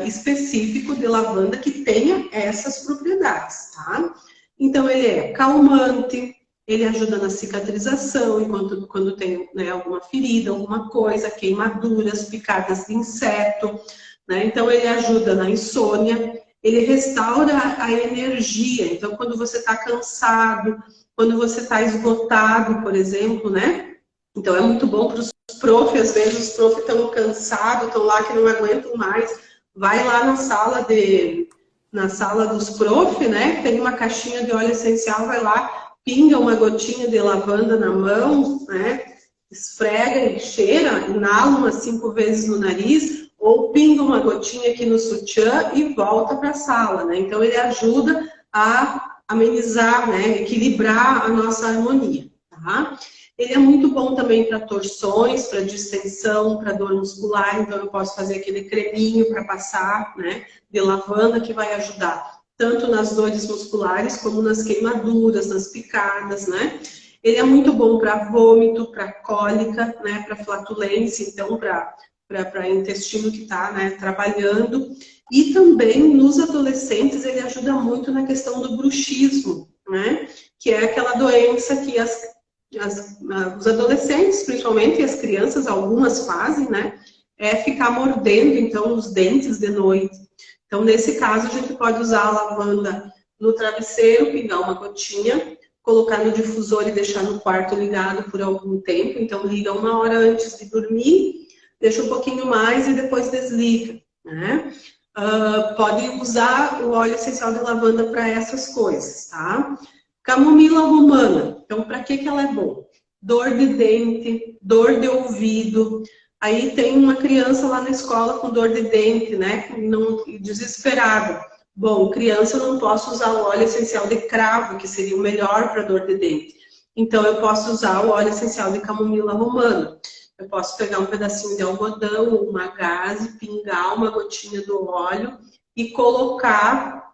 B: específico de lavanda que tenha essas propriedades, tá? Então, ele é calmante, ele ajuda na cicatrização, quando tem, né, alguma ferida, alguma coisa, queimaduras, picadas de inseto, né? Então, ele ajuda na insônia, ele restaura a energia. Então, quando você está cansado, quando você está esgotado, por exemplo, né? Então, é muito bom para os profs, às vezes os profs estão cansados, estão lá que não aguentam mais. Vai lá na sala dos profs, né? Tem uma caixinha de óleo essencial, vai lá, pinga uma gotinha de lavanda na mão, né? Esfrega e cheira, inala umas 5 vezes no nariz, ou pinga uma gotinha aqui no sutiã e volta para a sala, né? Então, ele ajuda a amenizar, né? Equilibrar a nossa harmonia, tá? Ele é muito bom também para torções, para distensão, para dor muscular. Então, eu posso fazer aquele creminho para passar, né? De lavanda, que vai ajudar tanto nas dores musculares, como nas queimaduras, nas picadas, né? Ele é muito bom para vômito, para cólica, né? Para flatulência, então, para intestino que está, né, trabalhando. E também nos adolescentes ele ajuda muito na questão do bruxismo, né, que é aquela doença que os adolescentes, principalmente, e as crianças, algumas fazem, né, é ficar mordendo, então, os dentes de noite. Então, nesse caso, a gente pode usar a lavanda no travesseiro, pingar uma gotinha, colocar no difusor e deixar no quarto ligado por algum tempo. Então, liga 1 hora antes de dormir, deixa um pouquinho mais e depois desliga, né? Pode usar o óleo essencial de lavanda para essas coisas, tá? Camomila romana. Então, para que ela é boa? Dor de dente, dor de ouvido. Aí tem uma criança lá na escola com dor de dente, né? Não, desesperada. Bom, criança eu não posso usar o óleo essencial de cravo, que seria o melhor para dor de dente. Então, eu posso usar o óleo essencial de camomila romana. Eu posso pegar um pedacinho de algodão ou uma gaze, pingar uma gotinha do óleo e colocar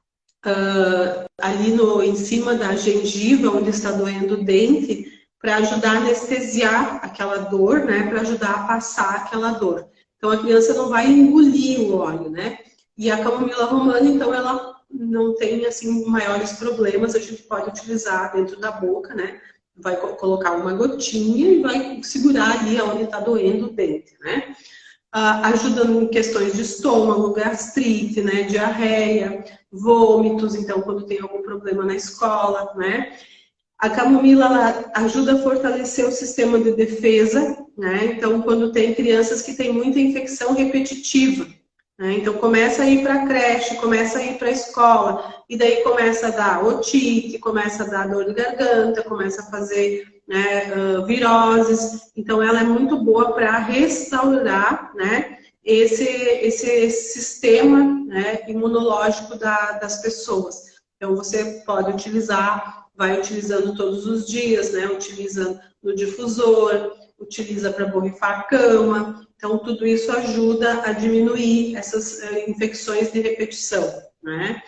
B: ali em cima da gengiva, onde está doendo o dente, para ajudar a anestesiar aquela dor, né? Para ajudar a passar aquela dor. Então, a criança não vai engolir o óleo, né? E a camomila romana, então, ela não tem, assim, maiores problemas. A gente pode utilizar dentro da boca, né? Vai colocar uma gotinha e vai segurar ali onde está doendo o dente, né? Ajuda em questões de estômago, gastrite, né? Diarreia, vômitos, então, quando tem algum problema na escola, né? A camomila ela ajuda a fortalecer o sistema de defesa, né? Então, quando tem crianças que têm muita infecção repetitiva, né? Então, começa a ir para a creche, começa a ir para a escola, e daí começa a dar otite, começa a dar dor de garganta, começa a fazer, né, viroses. Então, ela é muito boa para restaurar, né, esse sistema, né, imunológico das pessoas. Então, você pode utilizar, vai utilizando todos os dias, né? Utiliza no difusor, utiliza para borrifar a cama. Então, tudo isso ajuda a diminuir essas infecções de repetição, né?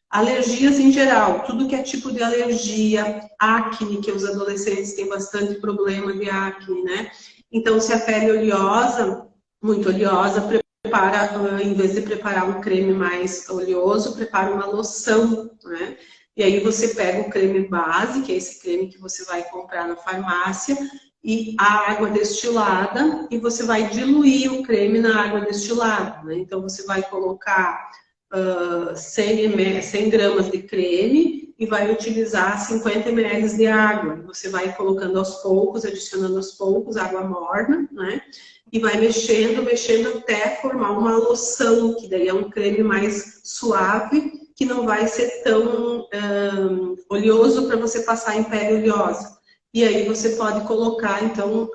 B: Alergias em geral, tudo que é tipo de alergia, acne, que os adolescentes têm bastante problema de acne, né? Então, se a pele é oleosa, muito oleosa, prepara, em vez de preparar um creme mais oleoso, prepara uma loção, né? E aí você pega o creme base, que é esse creme que você vai comprar na farmácia, e a água destilada, e você vai diluir o creme na água destilada, né? Então você vai colocar 100 gramas de creme e vai utilizar 50 ml de água. Você vai colocando aos poucos, adicionando aos poucos água morna, né? E vai mexendo, mexendo até formar uma loção, que daí é um creme mais suave, que não vai ser tão oleoso para você passar em pele oleosa. E aí você pode colocar, então,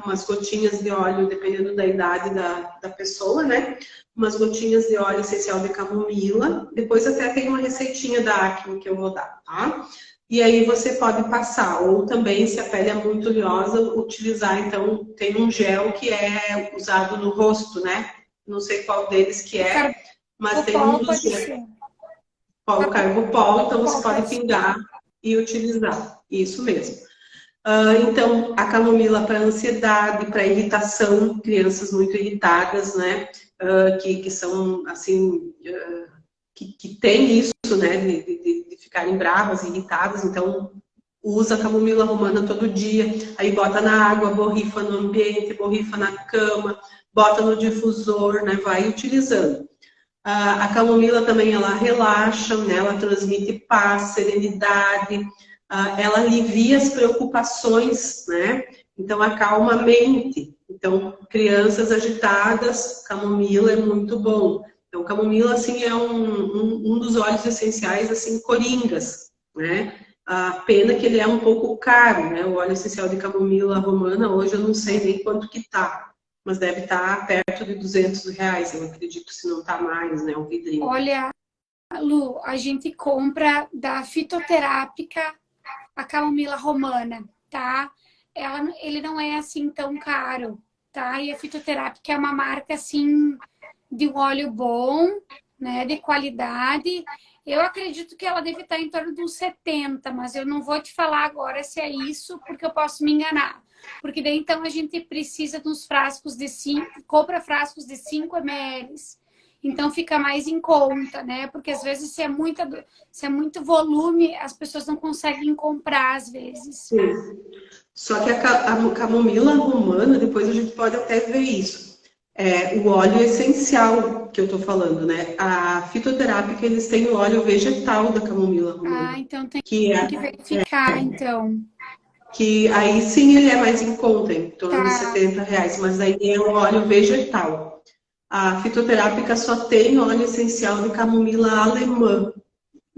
B: umas gotinhas de óleo, dependendo da idade da pessoa, né? Umas gotinhas de óleo essencial de camomila. Depois até tem uma receitinha da acne que eu vou dar, tá? E aí você pode passar, ou também, se a pele é muito oleosa, utilizar, então, tem um gel que é usado no rosto, né? Não sei qual deles que é, mas tem um dos gel. O Carbopol, então você pode pingar e utilizar. Isso mesmo. Então, a camomila para ansiedade, para irritação, crianças muito irritadas, né? Que são, assim, que tem isso, né? De ficarem bravas, irritadas. Então, usa a camomila romana todo dia. Aí bota na água, borrifa no ambiente, borrifa na cama, bota no difusor, né? Vai utilizando. A camomila também, ela relaxa, né? Ela transmite paz, serenidade, ela alivia as preocupações, né? Então, acalma a mente. Então, crianças agitadas, camomila é muito bom. Então, camomila, assim, é um dos óleos essenciais, assim, coringas, né? A pena que ele é um pouco caro, né? O óleo essencial de camomila romana, hoje eu não sei nem quanto que tá. Mas deve estar perto de R$ 200, eu acredito, se não está mais, né, o vidrinho.
A: Olha, Lu, a gente compra da fitoterápica a camomila romana, tá? Ele não é assim tão caro, tá? E a fitoterápica é uma marca, assim, de um óleo bom, né, de qualidade. Eu acredito que ela deve estar em torno de uns 70, mas eu não vou te falar agora se é isso, porque eu posso me enganar. Porque daí, então, a gente precisa de uns frascos de 5, compra frascos de 5 ml. Então, fica mais em conta, né? Porque, às vezes, se é muito volume, as pessoas não conseguem comprar, às vezes.
B: Sim. Só que a camomila romana, depois a gente pode até ver isso. É o óleo essencial que eu tô falando, né? A fitoterápica, eles têm o óleo vegetal da camomila romana,
A: Ah, então tem
B: que
A: que
B: é
A: verificar, então.
B: que aí sim ele é mais em conta, em torno de
A: Tá.
B: R$ 70, mas aí é o óleo vegetal. A fitoterápica só tem óleo essencial de camomila alemã,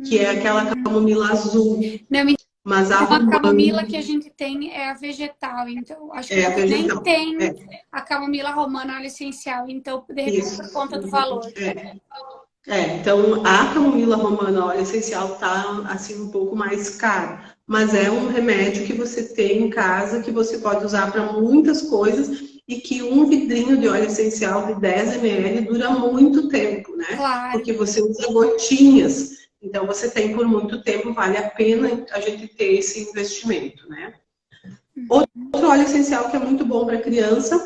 B: que é aquela camomila azul,
A: Não,
B: mas a
A: então a camomila
B: romana
A: que a gente tem é a vegetal. Então, acho que
B: é a
A: vocês nem
B: vegetal.
A: tem
B: É,
A: a camomila romana óleo essencial. Então, de repente,
B: isso.
A: por conta do valor.
B: Então a camomila romana óleo essencial tá assim um pouco mais caro, mas é um remédio que você tem em casa que você pode usar para muitas coisas e que um vidrinho de óleo essencial de 10 ml dura muito tempo, né?
A: Claro.
B: Porque você usa gotinhas. Então você tem por muito tempo, vale a pena a gente ter esse investimento, né? Outro óleo essencial que é muito bom para criança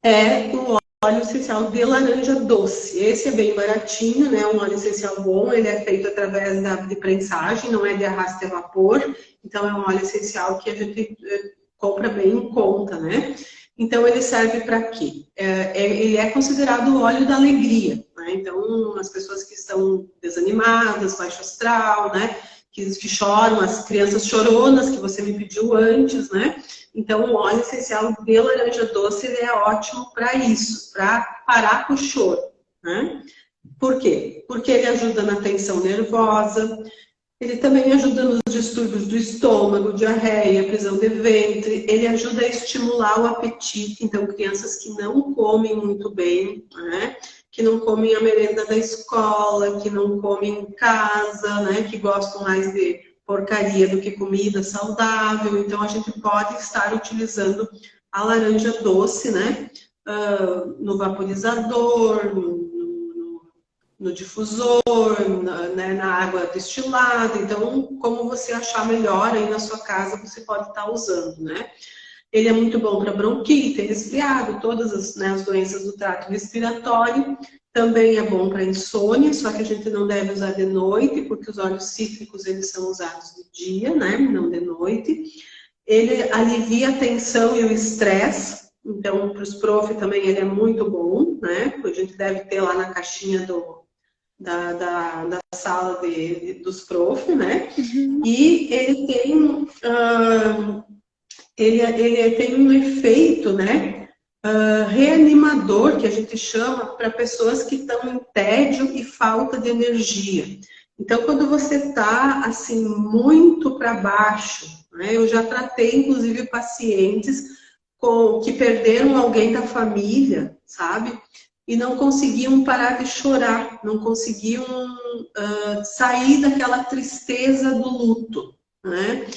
B: é o óleo essencial de laranja doce. Esse é bem baratinho, né? Um óleo essencial bom, ele é feito através de prensagem, não é de arrasto a vapor. Então é um óleo essencial que a gente compra bem em conta, né? Então ele serve para quê? Ele é considerado o óleo da alegria, né? Então as pessoas que estão desanimadas, baixo astral, né? Que choram, as crianças choronas que você me pediu antes, né? Então, o óleo essencial de laranja doce ele é ótimo para isso, para parar com o choro, né? Por quê? Porque ele ajuda na tensão nervosa, ele também ajuda nos distúrbios do estômago, diarreia, prisão de ventre, ele ajuda a estimular o apetite. Então, crianças que não comem muito bem, né? Que não comem a merenda da escola, que não comem em casa, né? Que gostam mais de porcaria do que comida saudável. Então, a gente pode estar utilizando a laranja doce, né? No vaporizador, no difusor, na água destilada. Então, como você achar melhor aí na sua casa, você pode estar usando, né? Ele é muito bom para bronquite, resfriado, todas as, né, as doenças do trato respiratório. Também é bom para insônia, só que a gente não deve usar de noite, porque os óleos cítricos eles são usados de dia, né? Não de noite. Ele alivia a tensão e o estresse. Então, para os prof também ele é muito bom, né? A gente deve ter lá na caixinha da sala dos prof, né?
A: Uhum.
B: E ele tem, ele tem um efeito, né? Reanimador, que a gente chama, para pessoas que estão em tédio e falta de energia. Então, quando você está, assim, muito para baixo, né? Eu já tratei, inclusive, pacientes que perderam alguém da família, sabe? E não conseguiam parar de chorar, não conseguiam sair daquela tristeza do luto, né?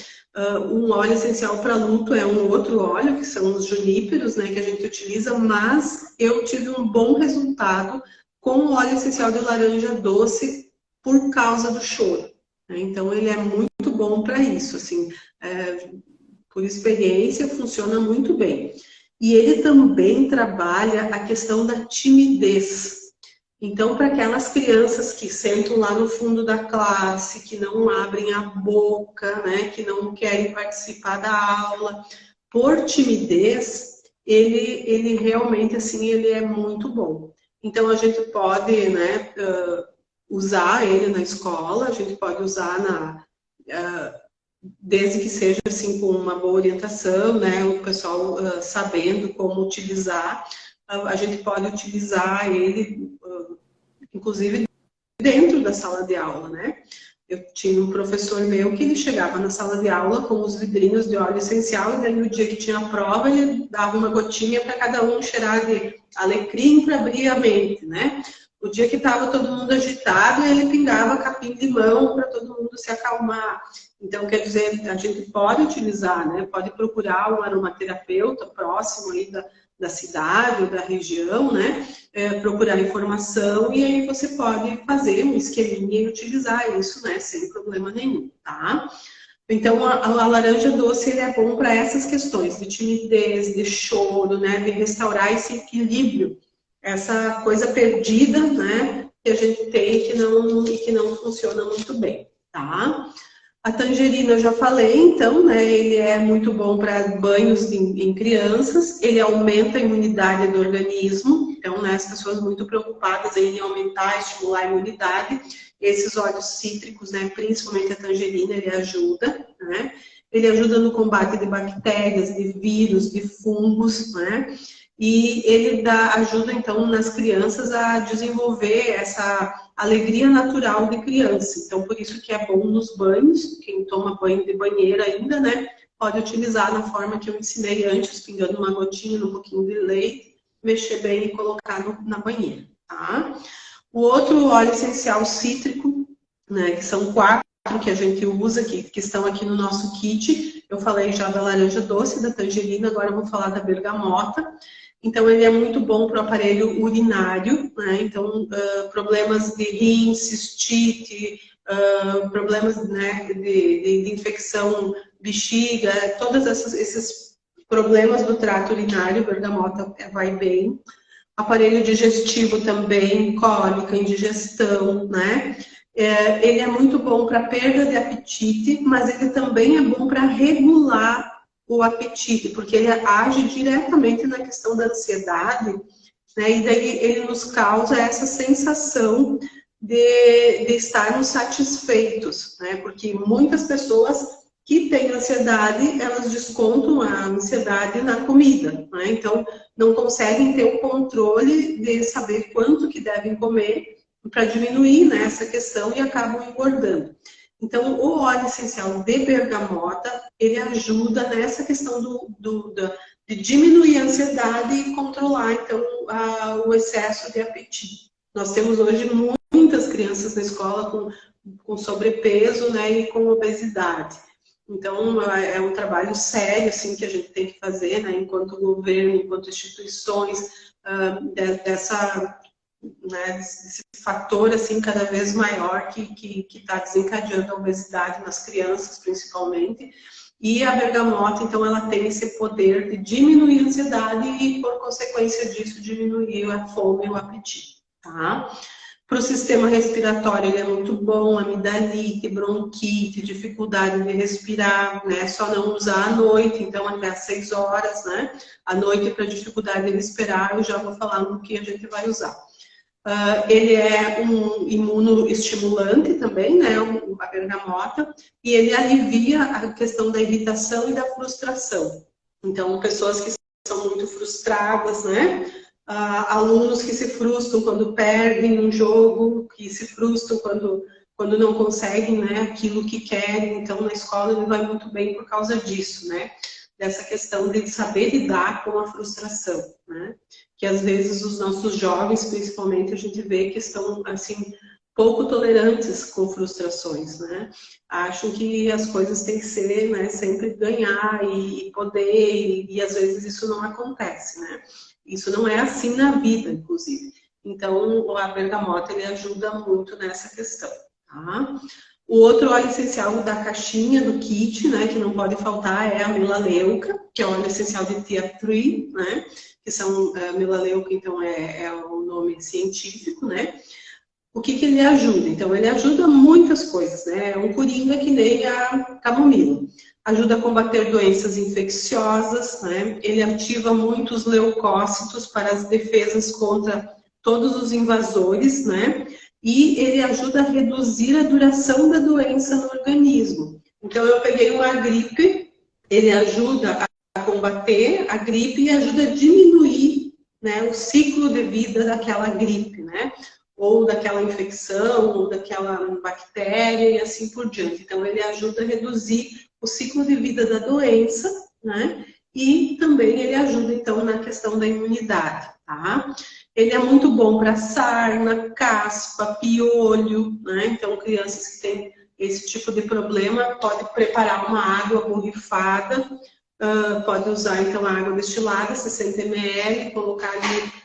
B: Um óleo essencial para luto é um outro óleo, que são os juníperos, né, que a gente utiliza, mas eu tive um bom resultado com o óleo essencial de laranja doce por causa do choro, né? Então ele é muito bom para isso, assim, por experiência funciona muito bem. E ele também trabalha a questão da timidez. Então, para aquelas crianças que sentam lá no fundo da classe, que não abrem a boca, né, que não querem participar da aula, por timidez, ele realmente, assim, ele é muito bom. Então, a gente pode, né, usar ele na escola, a gente pode usar desde que seja, assim, com uma boa orientação, né, o pessoal sabendo como utilizar, a gente pode utilizar ele inclusive dentro da sala de aula, né? Eu tinha um professor meu que ele chegava na sala de aula com os vidrinhos de óleo essencial e daí no dia que tinha a prova ele dava uma gotinha para cada um cheirar de alecrim para abrir a mente, né? O dia que estava todo mundo agitado, ele pingava capim de limão para todo mundo se acalmar. Então, quer dizer, a gente pode utilizar, né? Pode procurar um aromaterapeuta próximo aí da cidade ou da região, né? Procurar informação e aí você pode fazer um esqueminha e utilizar isso, né? Sem problema nenhum, tá? Então, a laranja doce ele é bom para essas questões de timidez, de choro, né? De restaurar esse equilíbrio, essa coisa perdida, né? Que a gente tem e que não funciona muito bem, tá? A tangerina eu já falei, então, né? Ele é muito bom para banhos em crianças, ele aumenta a imunidade do organismo, então, né, as pessoas muito preocupadas em aumentar, estimular a imunidade, esses óleos cítricos, né, principalmente a tangerina, ele ajuda, né? Ele ajuda no combate de bactérias, de vírus, de fungos, né? E ele ajuda, então, nas crianças a desenvolver essa alegria natural de criança. Então, por isso que é bom nos banhos, quem toma banho de banheira ainda, né? Pode utilizar na forma que eu ensinei antes, pingando uma gotinha, um pouquinho de leite, mexer bem e colocar na banheira, tá? O outro óleo essencial cítrico, né, que são 4 que a gente usa, que estão aqui no nosso kit. Eu falei já da laranja doce, da tangerina, agora eu vou falar da bergamota. Então, ele é muito bom para o aparelho urinário, né? Então, problemas de rim, cistite, problemas, né, de infecção, bexiga, todos esses problemas do trato urinário, bergamota vai bem. Aparelho digestivo também, cólica, indigestão, né? Ele é muito bom para perda de apetite, mas ele também é bom para regular o apetite, porque ele age diretamente na questão da ansiedade, né? E daí ele nos causa essa sensação de estarmos satisfeitos, né? Porque muitas pessoas que têm ansiedade, elas descontam a ansiedade na comida, né? Então, não conseguem ter o controle de saber quanto que devem comer para diminuir, né, essa questão e acabam engordando. Então, o óleo essencial de bergamota, ele ajuda nessa questão de diminuir a ansiedade e controlar, então, o excesso de apetite. Nós temos hoje muitas crianças na escola com sobrepeso, né, e com obesidade. Então, é um trabalho sério, assim, que a gente tem que fazer, né, enquanto governo, enquanto instituições, né, desse fator, assim, cada vez maior que está desencadeando a obesidade nas crianças, principalmente. E a bergamota, então, ela tem esse poder de diminuir a ansiedade e, por consequência disso, diminuir a fome e o apetite, tá? Para o sistema respiratório, ele é muito bom, amidalite, bronquite, dificuldade de respirar, né? Só não usar à noite, então até às 6 horas, né? À noite, para dificuldade de respirar, eu já vou falar no que a gente vai usar. Ele é um imunoestimulante também, né? A bergamota, e ele alivia a questão da irritação e da frustração. Então, pessoas que são muito frustradas, né? Alunos que se frustram quando perdem um jogo, que se frustram quando não conseguem, né, aquilo que querem. Então, na escola ele vai muito bem por causa disso, né? Dessa questão de saber lidar com a frustração, né? Que às vezes os nossos jovens, principalmente, a gente vê que estão, assim, pouco tolerantes com frustrações, né? Acham que as coisas têm que ser, né, sempre ganhar e poder, e às vezes isso não acontece, né? Isso não é assim na vida, inclusive. Então, a bergamota, ele ajuda muito nessa questão, tá? O outro óleo essencial da caixinha, do kit, né, que não pode faltar, é a melaleuca, que é o óleo essencial de tea tree, né? Que são melaleuca, então é o nome científico, né? O que ele ajuda? Então, ele ajuda muitas coisas, né? É um coringa que nem a camomila. Ajuda a combater doenças infecciosas, né? Ele ativa muitos leucócitos para as defesas contra todos os invasores, né? E ele ajuda a reduzir a duração da doença no organismo. Então, eu peguei uma gripe, ele ajuda a combater a gripe e ajuda a diminuir, né, o ciclo de vida daquela gripe, né? Ou daquela infecção, ou daquela bactéria e assim por diante. Então, ele ajuda a reduzir o ciclo de vida da doença, né? E também ele ajuda, então, na questão da imunidade, tá? Ele é muito bom para sarna, caspa, piolho, né? Então, crianças que têm esse tipo de problema, pode preparar uma água borrifada, pode usar, então, a água destilada, 60 ml, colocar ali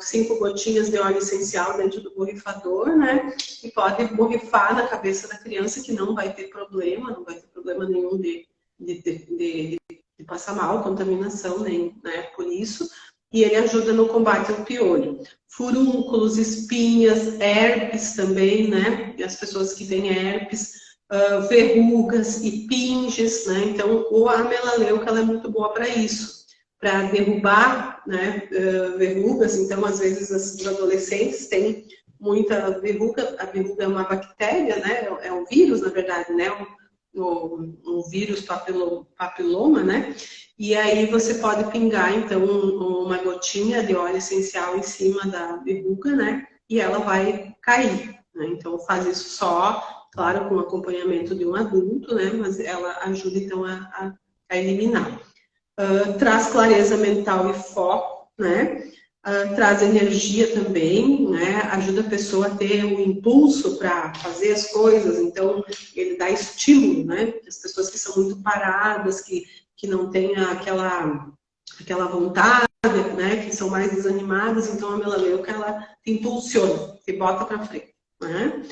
B: 5 gotinhas de óleo essencial dentro do borrifador, né? E pode borrifar na cabeça da criança, que não vai ter problema, não vai ter problema nenhum de passar mal, contaminação, nem, né, por isso. E ele ajuda no combate ao piolho. Furúnculos, espinhas, herpes também, né? E as pessoas que têm herpes verrugas e pinges, né? Então, a melaleuca ela é muito boa para isso, para derrubar, né, verrugas. Então, às vezes, os adolescentes têm muita verruga. A verruga é uma bactéria, né? É um vírus, na verdade, né? Um vírus papiloma, né? E aí você pode pingar, então, uma gotinha de óleo essencial em cima da verruga, né? E ela vai cair, né? Então, faz isso só, claro, com acompanhamento de um adulto, né? Mas ela ajuda, então, a eliminar. Traz clareza mental e foco, né? Traz energia também, né? Ajuda a pessoa a ter um impulso para fazer as coisas, então ele dá estímulo, né? As pessoas que são muito paradas, que não têm aquela vontade, né? Que são mais desanimadas, então a melaleuca ela te impulsiona, te bota para frente, né?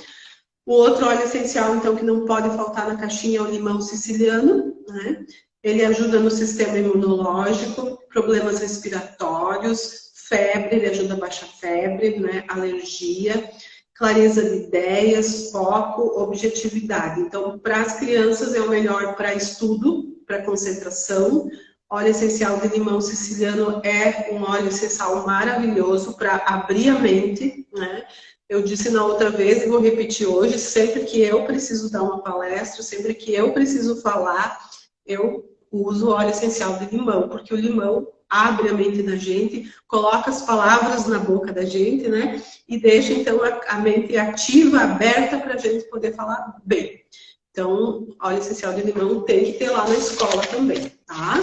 B: O outro óleo essencial, então, que não pode faltar na caixinha é o limão siciliano, né? Ele ajuda no sistema imunológico, problemas respiratórios, febre, ele ajuda a baixar febre, né? Alergia, clareza de ideias, foco, objetividade. Então, para as crianças é o melhor para estudo, para concentração. Óleo essencial de limão siciliano é um óleo essencial maravilhoso para abrir a mente, né? Eu disse na outra vez e vou repetir hoje, sempre que eu preciso dar uma palestra, sempre que eu preciso falar, eu uso óleo essencial de limão, porque o limão abre a mente da gente, coloca as palavras na boca da gente, né? E deixa, então, a mente ativa, aberta, para a gente poder falar bem. Então, óleo essencial de limão tem que ter lá na escola também, tá?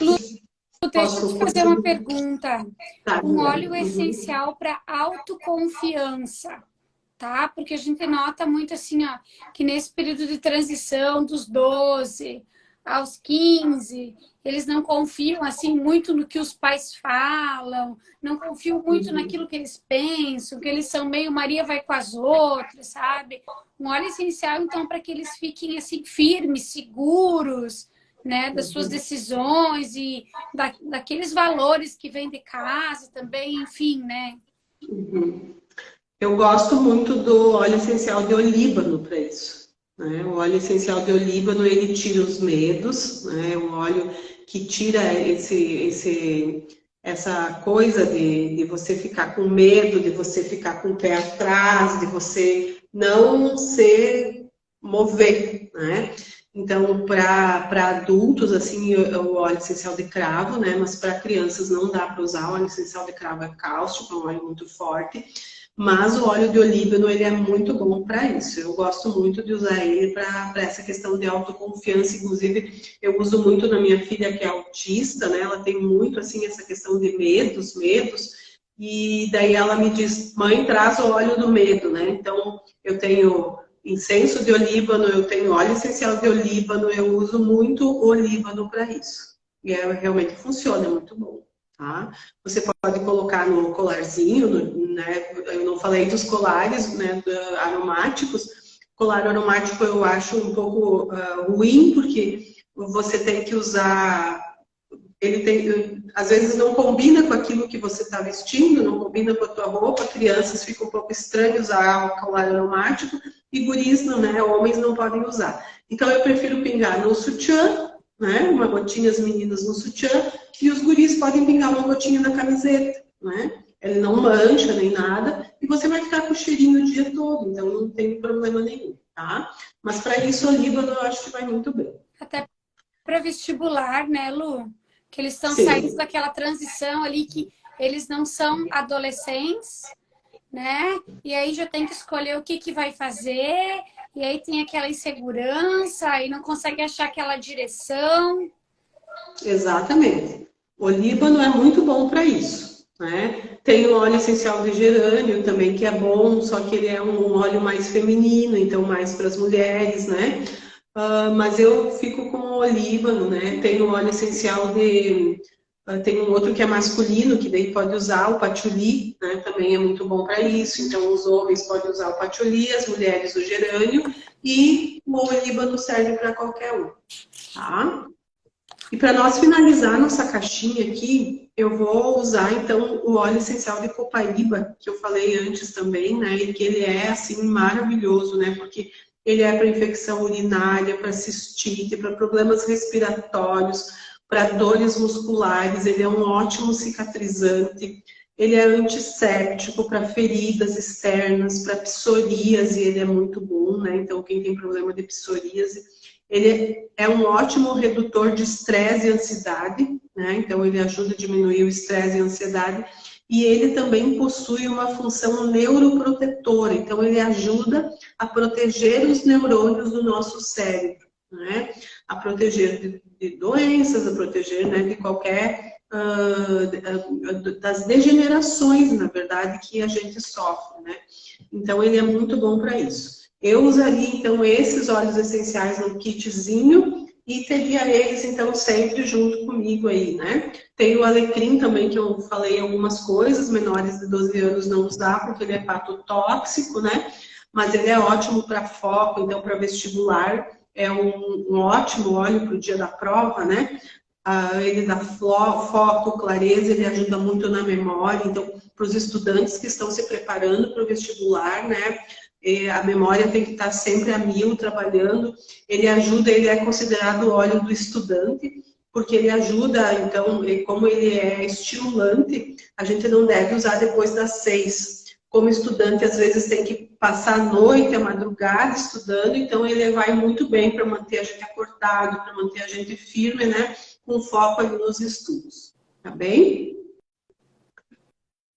A: Lu, deixa eu te fazer uma pergunta.
B: Tá,
A: Um óleo essencial para autoconfiança, tá? Porque a gente nota muito assim, ó, que nesse período de transição dos 12 aos 15, eles não confiam assim muito no que os pais falam, não confiam muito naquilo que eles pensam, que eles são meio Maria vai com as outras, sabe? Um óleo essencial, então, para que eles fiquem assim firmes, seguros, né, das suas decisões e daqueles valores que vêm de casa também, enfim, né?
B: Eu gosto muito do óleo essencial de olíbano para isso, né? O óleo essencial de olíbano, ele tira os medos, né? É um óleo que tira essa coisa de você ficar com medo, de você ficar com o pé atrás, de você não se mover, né? Então, para adultos, assim, o óleo essencial de cravo, né? Mas para crianças não dá para usar. O óleo essencial de cravo é cáustico, é um óleo muito forte. Mas o óleo de olíbano, ele é muito bom para isso. Eu gosto muito de usar ele para essa questão de autoconfiança. Inclusive, eu uso muito na minha filha, que é autista, né? Ela tem muito, assim, essa questão de medos. E daí ela me diz, mãe, traz o óleo do medo, né? Então, eu tenho incenso de olíbano, eu tenho óleo essencial de olíbano, eu uso muito o olíbano para isso. E realmente funciona, é muito bom. Tá? Você pode colocar no colarzinho, né? Eu não falei dos colares, né, aromáticos. Colar aromático eu acho um pouco ruim, porque você tem que usar... Ele tem, às vezes não combina com aquilo que você está vestindo, não combina com a tua roupa, crianças ficam um pouco estranho usar o colar aromático, e guris, não, né? Homens não podem usar. Então eu prefiro pingar no sutiã, né? Uma gotinha as meninas no sutiã, e os guris podem pingar uma gotinha na camiseta, né? Ele não mancha nem nada, e você vai ficar com o cheirinho o dia todo, então não tem problema nenhum, tá? Mas para isso, o olíbano eu acho que vai muito bem.
A: Até para vestibular, né, Lu? Que eles estão saindo daquela transição ali que eles não são adolescentes, né? E aí já tem que escolher o que vai fazer, e aí tem aquela insegurança, e não consegue achar aquela direção.
B: Exatamente. O olíbano é muito bom para isso, né? Tem o óleo essencial de gerânio também, que é bom, só que ele é um óleo mais feminino, então mais para as mulheres, né? Mas eu fico com o olíbano, né? Tem o óleo essencial de... tem um outro que é masculino, que daí pode usar o patchouli, né? Também é muito bom para isso. Então, os homens podem usar o patchouli, as mulheres o gerânio, e o olíbano serve para qualquer um, tá? E para nós finalizar nossa caixinha aqui, eu vou usar então o óleo essencial de copaíba, que eu falei antes também, né? E que ele é assim maravilhoso, né? Porque ele é para infecção urinária, para cistite, para problemas respiratórios, para dores musculares, ele é um ótimo cicatrizante, ele é antisséptico para feridas externas, para psoríase, ele é muito bom, né? Então, quem tem problema de psoríase, ele é um ótimo redutor de estresse e ansiedade, né? Então, ele ajuda a diminuir o estresse e a ansiedade. E ele também possui uma função neuroprotetora, então ele ajuda a proteger os neurônios do nosso cérebro, né? A proteger de doenças, a proteger, né, de qualquer das degenerações, na verdade, que a gente sofre, né? Então ele é muito bom para isso. Eu usaria então esses óleos essenciais no kitzinho e teria eles então sempre junto comigo aí, né? Tem o alecrim também, que eu falei algumas coisas, menores de 12 anos não usar, porque ele é patotóxico, né? Mas ele é ótimo para foco, então para vestibular, é um ótimo óleo para o dia da prova, né? Ele dá foco, clareza, ele ajuda muito na memória, então para os estudantes que estão se preparando para o vestibular, né? A memória tem que estar sempre a mil, trabalhando. Ele ajuda, ele é considerado o óleo do estudante, porque ele ajuda, então, como ele é estimulante, a gente não deve usar depois das 6. Como estudante, às vezes tem que passar a noite, a madrugada estudando, então ele vai muito bem para manter a gente acordado, para manter a gente firme, né? Com foco ali nos estudos. Tá bem?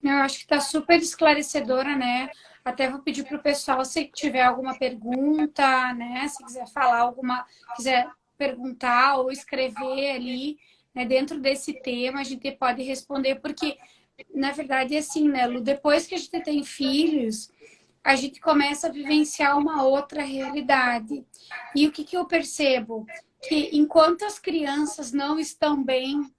A: Eu acho que está super esclarecedora, né? Até vou pedir para o pessoal, se tiver alguma pergunta, né? Se quiser falar alguma, quiser perguntar ou escrever ali, né? Dentro desse tema, a gente pode responder, porque, na verdade, é assim, né, Lu? Depois que a gente tem filhos, a gente começa a vivenciar uma outra realidade. E o que eu percebo? Que enquanto as crianças não estão bem,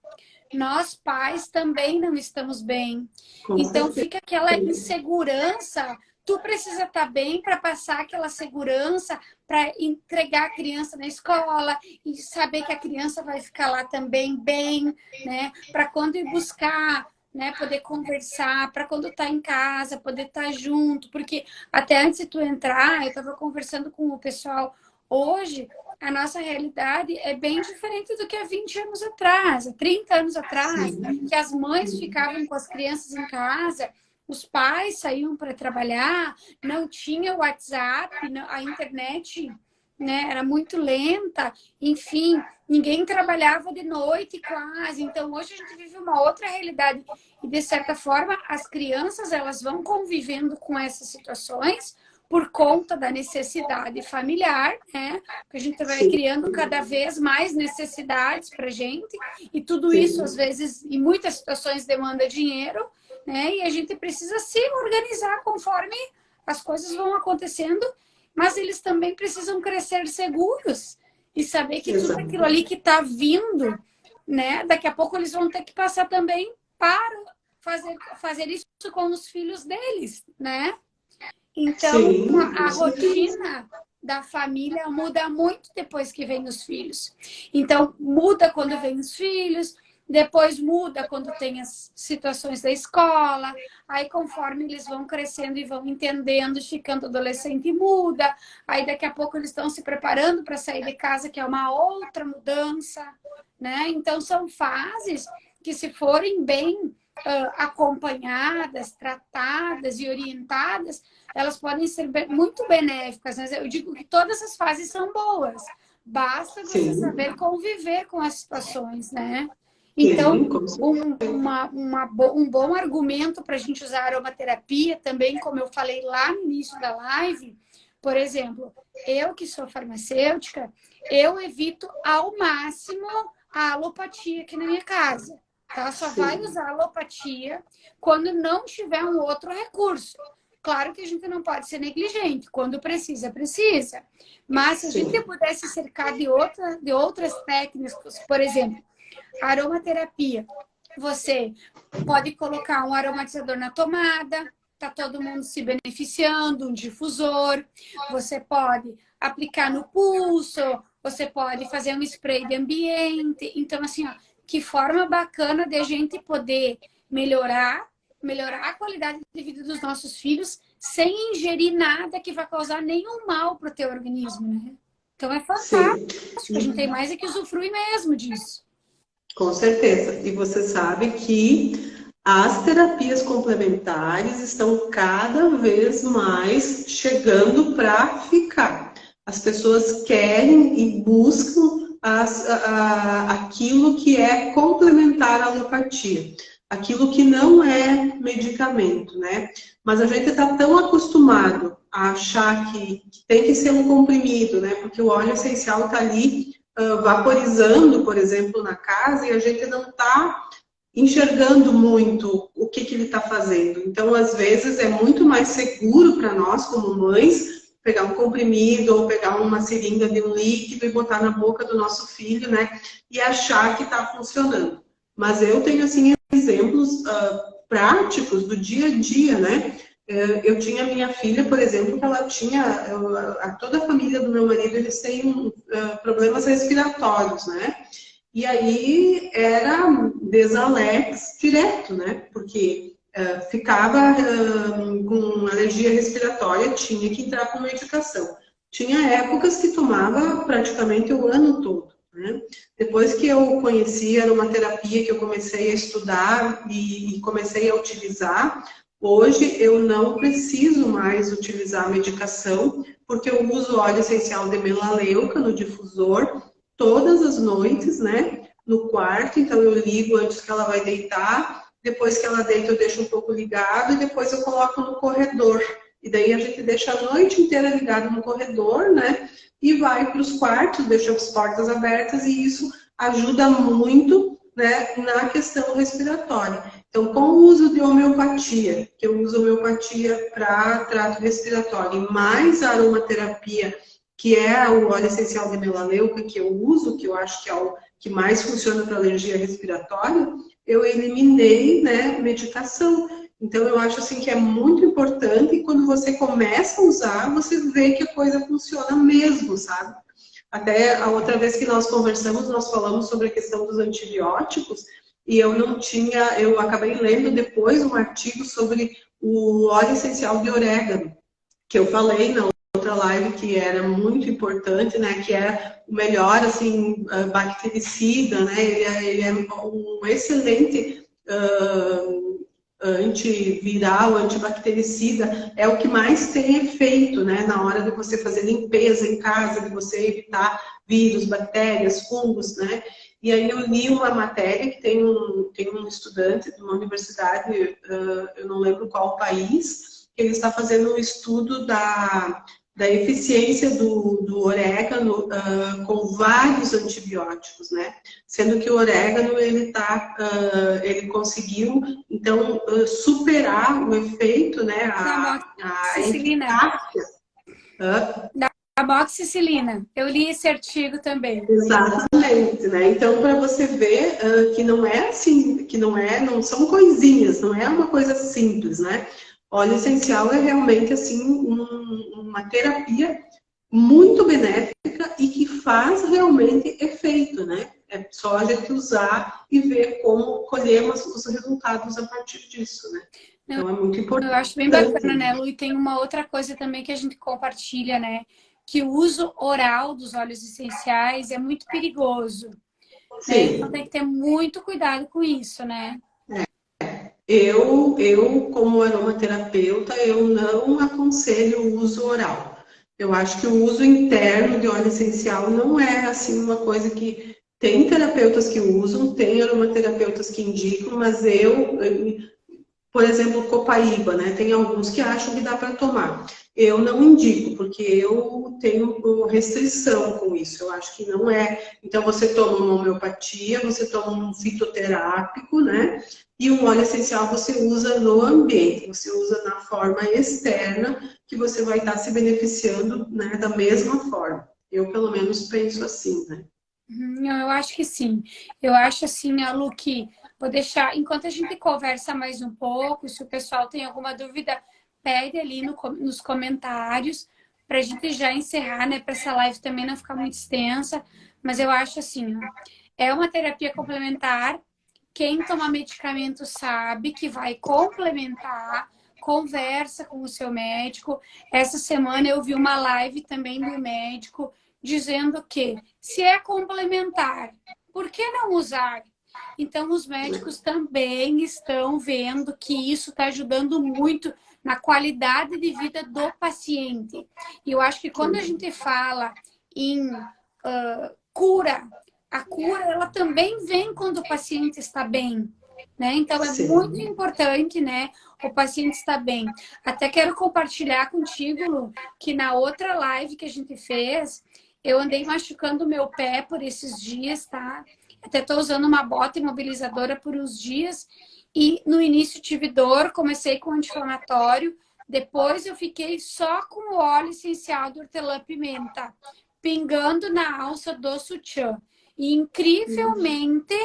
A: nós pais também não estamos bem. Então fica aquela insegurança. Tu precisa estar bem para passar aquela segurança, para entregar a criança na escola e saber que a criança vai ficar lá também bem, né? Para quando ir buscar, né? Poder conversar, para quando tá em casa, poder estar junto. Porque até antes de tu entrar, eu estava conversando com o pessoal hoje. A nossa realidade é bem diferente do que há 20 anos atrás, há 30 anos atrás,
B: Sim.
A: que as mães ficavam com as crianças em casa, os pais saíam para trabalhar, não tinha WhatsApp, a internet, né, era muito lenta, enfim, ninguém trabalhava de noite quase. Então, hoje a gente vive uma outra realidade. E, de certa forma, as crianças elas vão convivendo com essas situações por conta da necessidade familiar, né? Que a gente vai criando cada vez mais necessidades para a gente, e tudo isso, às vezes, em muitas situações, demanda dinheiro, né? E a gente precisa se organizar conforme as coisas vão acontecendo, mas eles também precisam crescer seguros e saber que tudo aquilo ali que está vindo, né? Daqui a pouco eles vão ter que passar também para fazer isso com os filhos deles, né? Então, a rotina da família muda muito depois que vem os filhos. Então, muda quando vem os filhos, depois muda quando tem as situações da escola, aí conforme eles vão crescendo e vão entendendo, ficando adolescente, muda, aí daqui a pouco eles estão se preparando para sair de casa, que é uma outra mudança, né? Então, são fases que, se forem bem acompanhadas, tratadas e orientadas, elas podem ser muito benéficas. Mas eu digo que todas as fases são boas. Basta você saber conviver com as situações, né? Então, um bom argumento para a gente usar a aromaterapia também, como eu falei lá no início da live, por exemplo, eu que sou farmacêutica, eu evito ao máximo a alopatia aqui na minha casa. Ela só vai usar alopatia quando não tiver um outro recurso. Claro que a gente não pode ser negligente. Quando precisa, precisa. Mas se a gente pudesse cercar de outras técnicas, por exemplo, aromaterapia, você pode colocar um aromatizador na tomada, tá todo mundo se beneficiando, um difusor. Você pode aplicar no pulso, você pode fazer um spray de ambiente. Então, assim, ó, que forma bacana de a gente poder melhorar a qualidade de vida dos nossos filhos sem ingerir nada que vai causar nenhum mal para o teu organismo, né? Então é
B: Sim.
A: fantástico, a gente tem mais é que usufruir mesmo disso.
B: Com certeza. E você sabe que as terapias complementares estão cada vez mais chegando para ficar. As pessoas querem e buscam aquilo que é complementar à alopatia, aquilo que não é medicamento, né? Mas a gente está tão acostumado a achar que tem que ser um comprimido, né? Porque o óleo essencial está ali vaporizando, por exemplo, na casa e a gente não está enxergando muito o que ele está fazendo. Então, às vezes, é muito mais seguro para nós, como mães, pegar um comprimido ou pegar uma seringa de um líquido e botar na boca do nosso filho, né? E achar que está funcionando. Mas eu tenho, assim, exemplos práticos do dia a dia, né? Eu tinha minha filha, por exemplo, que ela tinha, toda a família do meu marido, eles têm problemas respiratórios, né? E aí era Desalex direto, né? Porque ficava com alergia respiratória, tinha que entrar com medicação. Tinha épocas que tomava praticamente o ano todo, né? Depois que eu conheci a aromaterapia, que eu comecei a estudar e comecei a utilizar, hoje eu não preciso mais utilizar a medicação, porque eu uso óleo essencial de melaleuca no difusor todas as noites, né? No quarto, então eu ligo antes que ela vai deitar, depois que ela deita eu deixo um pouco ligado e depois eu coloco no corredor. E daí a gente deixa a noite inteira ligado no corredor, né? E vai para os quartos, deixa as portas abertas e isso ajuda muito, né, na questão respiratória. Então, com o uso de homeopatia, que eu uso homeopatia para trato respiratório, e mais a aromaterapia, que é o óleo essencial de melaleuca, que eu uso, que eu acho que é o que mais funciona para alergia respiratória, eu eliminei, né, medicação. Então, eu acho assim que é muito importante e quando você começa a usar, você vê que a coisa funciona mesmo, sabe? Até a outra vez que nós conversamos, nós falamos sobre a questão dos antibióticos e eu acabei lendo depois um artigo sobre o óleo essencial de orégano, que eu falei na outra live que era muito importante, né, que é o melhor, assim, bactericida, né, ele é um excelente antiviral, antibactericida, é o que mais tem efeito, né, na hora de você fazer limpeza em casa, de você evitar vírus, bactérias, fungos, né, e aí eu li uma matéria que tem um estudante de uma universidade, eu não lembro qual país, que ele está fazendo um estudo da eficiência do orégano com vários antibióticos, né? Sendo que o orégano ele conseguiu então superar o efeito, né? A eficácia.
A: Da amoxicilina. Eu li esse artigo também.
B: Exatamente, né? Então, para você ver que não é assim, que não são coisinhas, não é uma coisa simples, né? Óleo essencial é realmente assim uma terapia muito benéfica e que faz realmente efeito, né? É só a gente usar e ver como colhemos os resultados a partir disso, né? Então é muito
A: Eu
B: importante.
A: acho bem bacana, né, Lu? E tem uma outra coisa também que a gente compartilha, né? Que o uso oral dos óleos essenciais é muito perigoso, né? Então
B: Sim.
A: tem que ter muito cuidado com isso, né?
B: Como aromaterapeuta, eu não aconselho o uso oral. Eu acho que o uso interno de óleo essencial não é assim uma coisa que tem terapeutas que usam, tem aromaterapeutas que indicam, mas por exemplo, copaíba, né? Tem alguns que acham que dá para tomar. Eu não indico, porque eu tenho restrição com isso. Eu acho que não é. Então, você toma uma homeopatia, você toma um fitoterápico, né? E um óleo essencial você usa no ambiente, você usa na forma externa, que você vai estar se beneficiando, né, da mesma forma. Eu, pelo menos, penso assim, né?
A: Não, eu acho que sim. Eu acho assim, a Lu, que vou deixar, enquanto a gente conversa mais um pouco, se o pessoal tem alguma dúvida, pede ali nos comentários para a gente já encerrar, né? Para essa live também não ficar muito extensa. Mas eu acho assim, ó, é uma terapia complementar. Quem toma medicamento sabe que vai complementar, conversa com o seu médico. Essa semana eu vi uma live também do médico dizendo que se é complementar, por que não usar? Então, os médicos também estão vendo que isso está ajudando muito na qualidade de vida do paciente. E eu acho que quando a gente fala em cura, a cura ela também vem quando o paciente está bem. Né? Então, é muito
B: Sim.
A: importante, né? O paciente estar bem. Até quero compartilhar contigo, Lu, que na outra live que a gente fez, eu andei machucando o meu pé por esses dias, tá? Até estou usando uma bota imobilizadora por uns dias. E no início tive dor, comecei com anti-inflamatório. Depois eu fiquei só com o óleo essencial do hortelã-pimenta, pingando na alça do sutiã. E incrivelmente,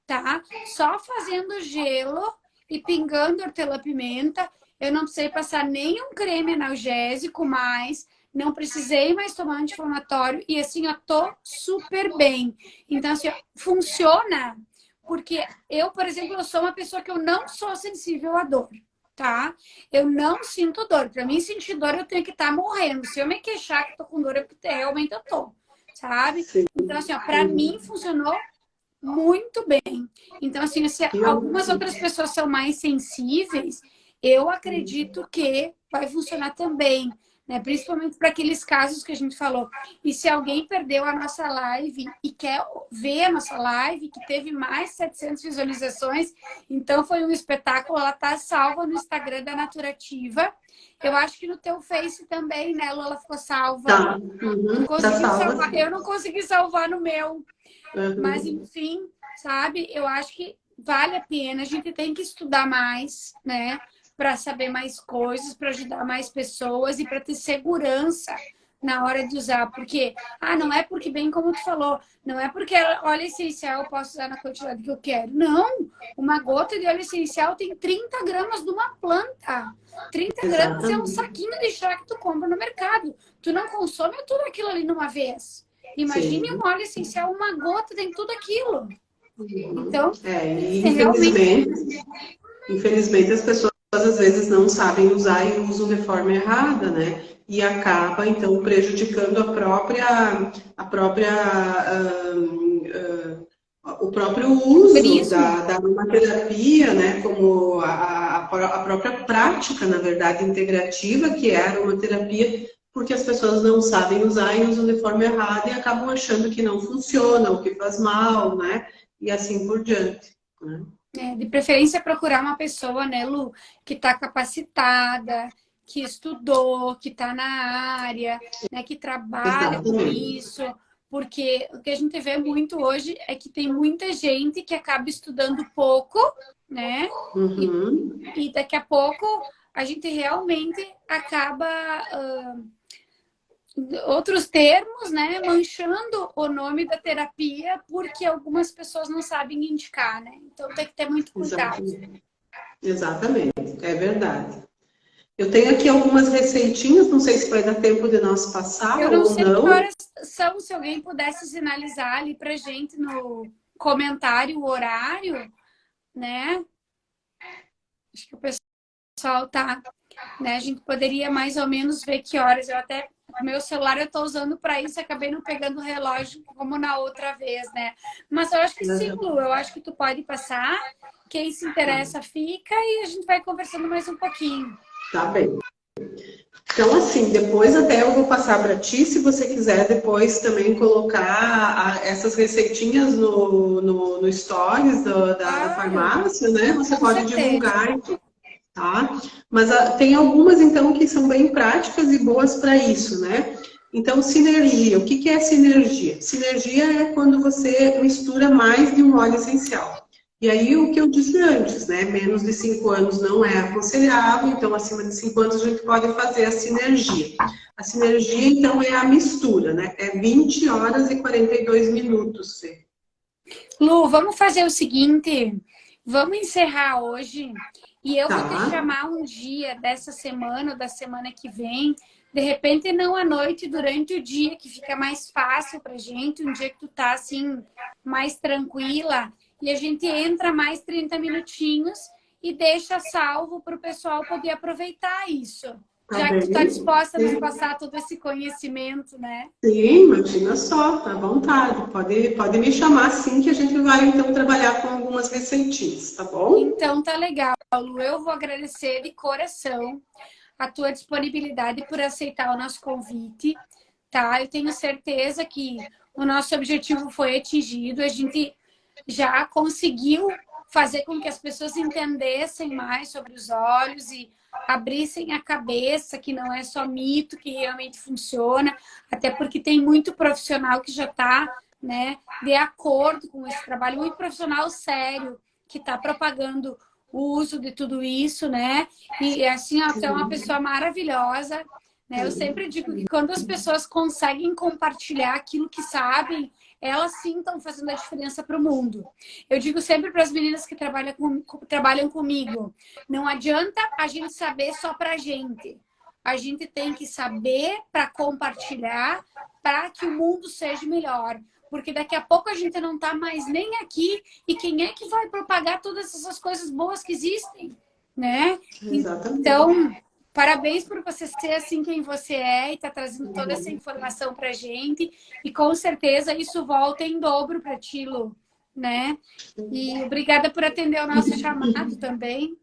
A: tá? Só fazendo gelo e pingando hortelã-pimenta. Eu não precisei passar nenhum creme analgésico mais. Não precisei mais tomar anti-inflamatório. E assim, eu tô super bem. Então, assim, ó, funciona. Porque eu, por exemplo, eu sou uma pessoa que eu não sou sensível à dor, tá? Eu não sinto dor. Para mim, sentir dor, eu tenho que estar morrendo. Se eu me queixar que tô com dor, é porque realmente eu tô, sabe?
B: Sim.
A: Então, assim, ó, para mim funcionou muito bem. Então, assim, se algumas outras pessoas são mais sensíveis, eu acredito que vai funcionar também, né? Principalmente para aqueles casos que a gente falou. E se alguém perdeu a nossa live e quer ver a nossa live, que teve mais de 700 visualizações, então foi um espetáculo, ela tá salva no Instagram da Naturativa. Eu acho que no teu Face também, né, Lu? Ela ficou salva.
B: Tá.
A: Tu
B: Tá
A: conseguiu
B: salva,
A: salvar?
B: sim.
A: Eu não consegui salvar no meu. Mas,
B: Uhum.
A: enfim, sabe? Eu acho que vale a pena. A gente tem que estudar mais, né? Para saber mais coisas, para ajudar mais pessoas e para ter segurança na hora de usar. Porque, não é porque, bem como tu falou, não é porque óleo essencial eu posso usar na quantidade que eu quero. Não! Uma gota de óleo essencial tem 30 gramas de uma planta. 30 gramas é um
B: Exatamente.
A: saquinho de chá que tu compra no mercado. Tu não consome tudo aquilo ali numa vez. Imagine
B: Sim.
A: um óleo essencial, uma gota tem tudo aquilo.
B: Uhum.
A: Então,
B: E
A: realmente.
B: infelizmente as pessoas às vezes não sabem usar e usam de forma errada, né? E acaba então prejudicando o próprio
A: Por
B: uso
A: isso,
B: da aromaterapia, né? Como a própria prática, na verdade, integrativa, que é a aromaterapia, porque as pessoas não sabem usar e usam de forma errada e acabam achando que não funciona, ou que faz mal, né? E assim por diante, né?
A: de preferência procurar uma pessoa, né, Lu, que está capacitada, que estudou, que está na área, né, que trabalha com
B: Exatamente.
A: isso, porque o que a gente vê muito hoje é que tem muita gente que acaba estudando pouco, né, e,
B: Uhum.
A: e daqui a pouco a gente realmente acaba outros termos, né, manchando o nome da terapia porque algumas pessoas não sabem indicar, né? Então tem que ter muito cuidado.
B: Exatamente. Exatamente, é verdade. Eu tenho aqui algumas receitinhas, não sei se vai dar tempo de nós passar
A: Eu não
B: ou
A: sei que
B: não.
A: horas são, se alguém pudesse sinalizar ali pra gente no comentário o horário, né? Acho que o pessoal tá, né? A gente poderia mais ou menos ver que horas. Eu até meu celular eu tô usando para isso, acabei não pegando o relógio como na outra vez, né? Mas eu acho que sim, Lu, eu acho que tu pode passar. Quem se interessa fica e a gente vai conversando mais um pouquinho.
B: Tá bem. Então, assim, depois até eu vou passar para ti, se você quiser depois também colocar essas receitinhas no stories da
A: Claro,
B: farmácia, né? Você
A: com
B: pode
A: certeza.
B: divulgar, tá? Mas tem algumas, então, que são bem práticas e boas para isso, né? Então, sinergia. O que que é sinergia? Sinergia é quando você mistura mais de um óleo essencial. E aí, o que eu disse antes, né? Menos de 5 anos não é aconselhável, então, acima de 5 anos, a gente pode fazer a sinergia. A sinergia, então, é a mistura, né? É 20 horas e 42 minutos, Fê.
A: Lu, vamos fazer o seguinte, vamos encerrar hoje e eu vou te
B: Tá?
A: chamar um dia dessa semana ou da semana que vem, de repente não à noite, durante o dia, que fica mais fácil pra gente, um dia que tu tá assim, mais tranquila, e a gente entra mais 30 minutinhos e deixa salvo para o pessoal poder aproveitar isso.
B: Tá
A: Já que tu
B: bem?
A: está disposta a nos
B: Sim.
A: passar todo esse conhecimento, né?
B: Sim, imagina só, tá à vontade. Pode me chamar sim que a gente vai então trabalhar com algumas receitinhas, tá bom?
A: Então tá legal, Lu. Eu vou agradecer de coração a tua disponibilidade por aceitar o nosso convite, tá? Eu tenho certeza que o nosso objetivo foi atingido. A gente já conseguiu fazer com que as pessoas entendessem mais sobre os olhos e abrissem a cabeça, que não é só mito, que realmente funciona, até porque tem muito profissional que já está, né, de acordo com esse trabalho, muito profissional sério, que está propagando o uso de tudo isso, né? E assim, ó, tu é uma pessoa maravilhosa, né? Eu sempre digo que quando as pessoas conseguem compartilhar aquilo que sabem, elas sim estão fazendo a diferença para o mundo. Eu digo sempre para as meninas que trabalham comigo, não adianta a gente saber só para a gente. A gente tem que saber para compartilhar, para que o mundo seja melhor. Porque daqui a pouco a gente não está mais nem aqui. E quem é que vai propagar todas essas coisas boas que existem? Né?
B: Exatamente.
A: Então, parabéns por você ser assim quem você é e tá trazendo toda essa informação pra gente. E com certeza isso volta em dobro para ti, Lu, né? E obrigada por atender o nosso chamado também.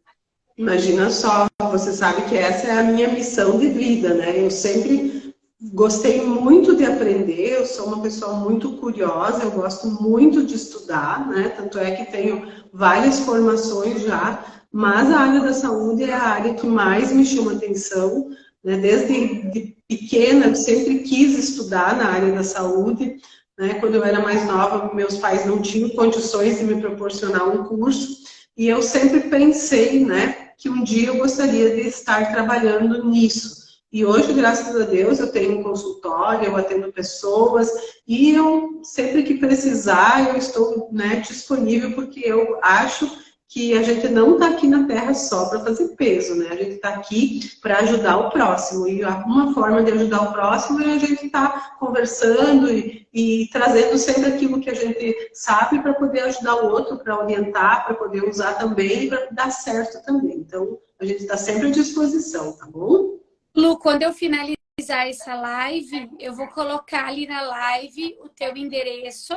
B: Imagina só, você sabe que essa é a minha missão de vida, né? Eu sempre gostei muito de aprender, eu sou uma pessoa muito curiosa, eu gosto muito de estudar, né? Tanto é que tenho várias formações já, mas a área da saúde é a área que mais me chama atenção, né? Desde de pequena, eu sempre quis estudar na área da saúde, né? Quando eu era mais nova, meus pais não tinham condições de me proporcionar um curso, e eu sempre pensei, né, que um dia eu gostaria de estar trabalhando nisso. E hoje, graças a Deus, eu tenho um consultório, eu atendo pessoas e eu, sempre que precisar, eu estou, né, disponível, porque eu acho que a gente não está aqui na Terra só para fazer peso, né? A gente está aqui para ajudar o próximo. E uma forma de ajudar o próximo é a gente estar conversando e trazendo sempre aquilo que a gente sabe para poder ajudar o outro, para orientar, para poder usar também e para dar certo também. Então, a gente está sempre à disposição, tá bom?
A: Lu, quando eu finalizar essa live, eu vou colocar ali na live o teu endereço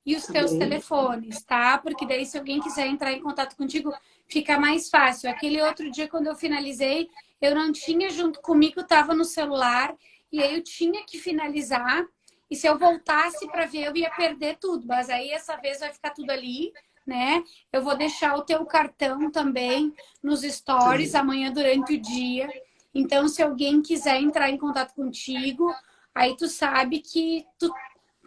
A: e os
B: Tá
A: teus
B: bem.
A: telefones, tá? Porque daí, se alguém quiser entrar em contato contigo, fica mais fácil. Aquele outro dia, quando eu finalizei, eu não tinha junto comigo, estava no celular, e aí eu tinha que finalizar. E se eu voltasse para ver, eu ia perder tudo. Mas aí, essa vez, vai ficar tudo ali, né? Eu vou deixar o teu cartão também nos stories amanhã durante o dia. Então, se alguém quiser entrar em contato contigo, aí tu sabe que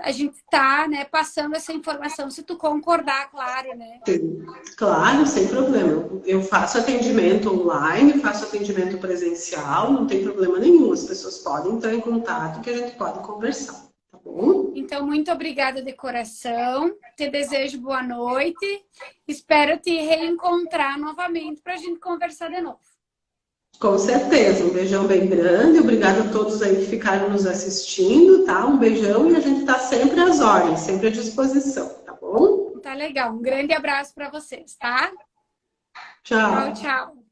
A: a gente tá, né, passando essa informação, se tu concordar, claro, né?
B: Sim, claro, sem problema. Eu faço atendimento online, faço atendimento presencial, não tem problema nenhum. As pessoas podem entrar em contato que a gente pode conversar, tá bom?
A: Então, muito obrigada de coração. Te desejo boa noite. Espero te reencontrar novamente para a gente conversar de novo.
B: Com certeza. Um beijão bem grande. Obrigada a todos aí que ficaram nos assistindo, tá? Um beijão e a gente tá sempre às ordens, sempre à disposição, tá bom?
A: Tá legal. Um grande abraço para vocês, tá? Tchau,
B: Tchau.
A: tchau.